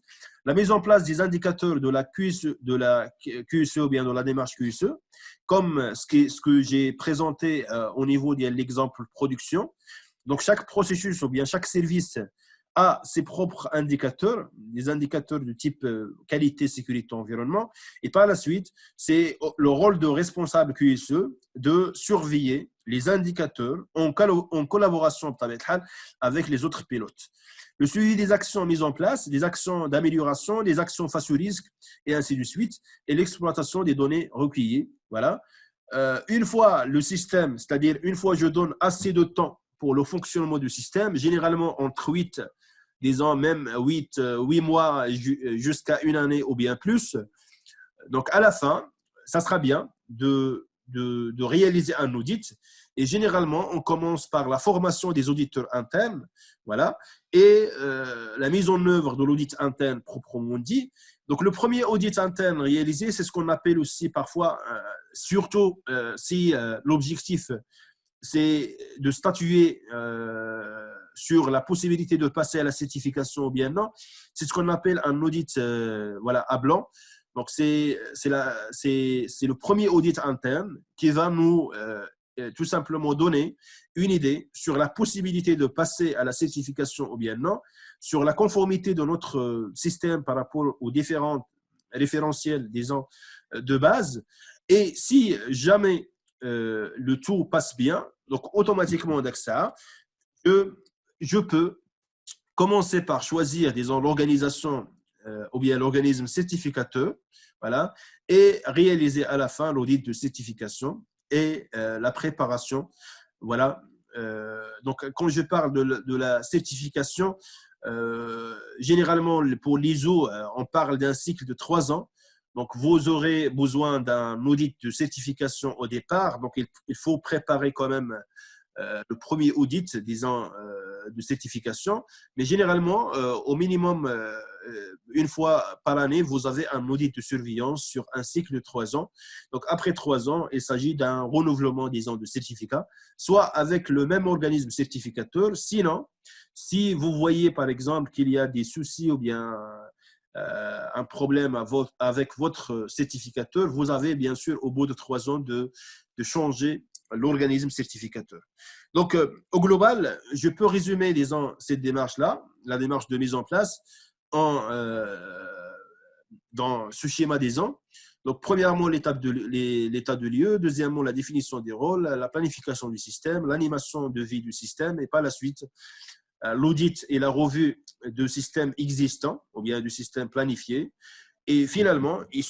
La mise en place des indicateurs de la QSE ou bien de la démarche QSE, comme ce que j'ai présenté au niveau de l'exemple production. Donc chaque processus ou bien chaque service a ses propres indicateurs, des indicateurs de type qualité, sécurité, environnement. Et par la suite, c'est le rôle de responsable QSE de surveiller les indicateurs en collaboration avec les autres pilotes. Le suivi des actions mises en place, des actions d'amélioration, des actions face au risque, et ainsi de suite, et l'exploitation des données recueillies. Voilà. Une fois le système, c'est-à-dire une fois je donne assez de temps pour le fonctionnement du système, généralement entre 8 disons même 8 mois jusqu'à une année ou bien plus. Donc, à la fin, ça sera bien de de réaliser un audit. Et généralement, on commence par la formation des auditeurs internes, voilà, et la mise en œuvre de l'audit interne proprement dit. Donc, le premier audit interne réalisé, c'est ce qu'on appelle aussi parfois, surtout si l'objectif, c'est de statuer sur la possibilité de passer à la certification ou bien non. C'est ce qu'on appelle un audit voilà, à blanc. Donc, c'est le premier audit interne qui va nous tout simplement donner une idée sur la possibilité de passer à la certification ou bien non, sur la conformité de notre système par rapport aux différents référentiels, disons, de base. Et si jamais le tout passe bien, donc automatiquement d'AXA, je peux commencer par choisir, disons, l'organisation ou bien l'organisme certificateur, voilà, et réaliser à la fin l'audit de certification et la préparation, voilà. Donc, quand je parle de la certification, généralement, pour l'ISO, on parle d'un cycle de 3 ans. Donc, vous aurez besoin d'un audit de certification au départ. Donc, il faut préparer quand même le premier audit, disons, de certification. Mais généralement, au minimum, une fois par année, vous avez un audit de surveillance sur un cycle de 3 ans. Donc, après 3 ans, il s'agit d'un renouvellement, disons, de certificat, soit avec le même organisme certificateur. Sinon, si vous voyez, par exemple, qu'il y a des soucis ou bien un problème avec votre certificateur, vous avez bien sûr au bout de 3 ans de changer l'organisme certificateur. Donc, au global, je peux résumer, disons, cette démarche-là, la démarche de mise en place dans ce schéma des ans. Donc, premièrement, l'état de lieu. Deuxièmement, la définition des rôles, la planification du système, l'animation de vie du système et par la suite, l'audit et la revue de systèmes existants ou bien du système planifié. Et finalement, et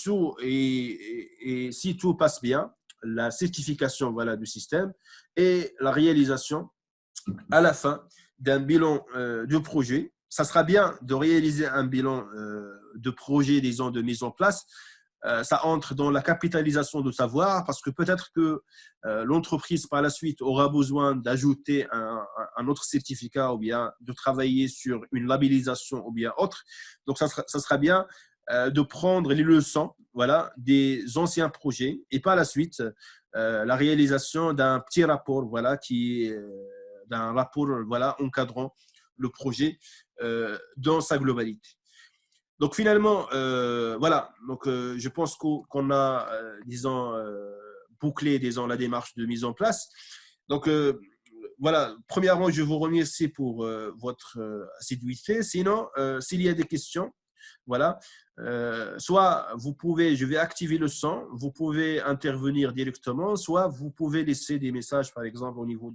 si tout passe bien, la certification voilà, du système et la réalisation à la fin d'un bilan de projet. Ça sera bien de réaliser un bilan de projet, disons, de mise en place. Ça entre dans la capitalisation de savoir parce que peut-être que l'entreprise par la suite aura besoin d'ajouter un autre certificat ou bien de travailler sur une labellisation ou bien autre. Donc, ça sera bien de prendre les leçons voilà, des anciens projets et par la suite, la réalisation d'un petit rapport voilà, d'un rapport voilà, encadrant le projet dans sa globalité. Donc finalement, voilà, donc, je pense qu'on a, disons, bouclé disons, la démarche de mise en place. Donc voilà, premièrement, je vous remercie pour votre assiduité. Sinon, s'il y a des questions, voilà, soit vous pouvez, je vais activer le son, vous pouvez intervenir directement, soit vous pouvez laisser des messages, par exemple, au niveau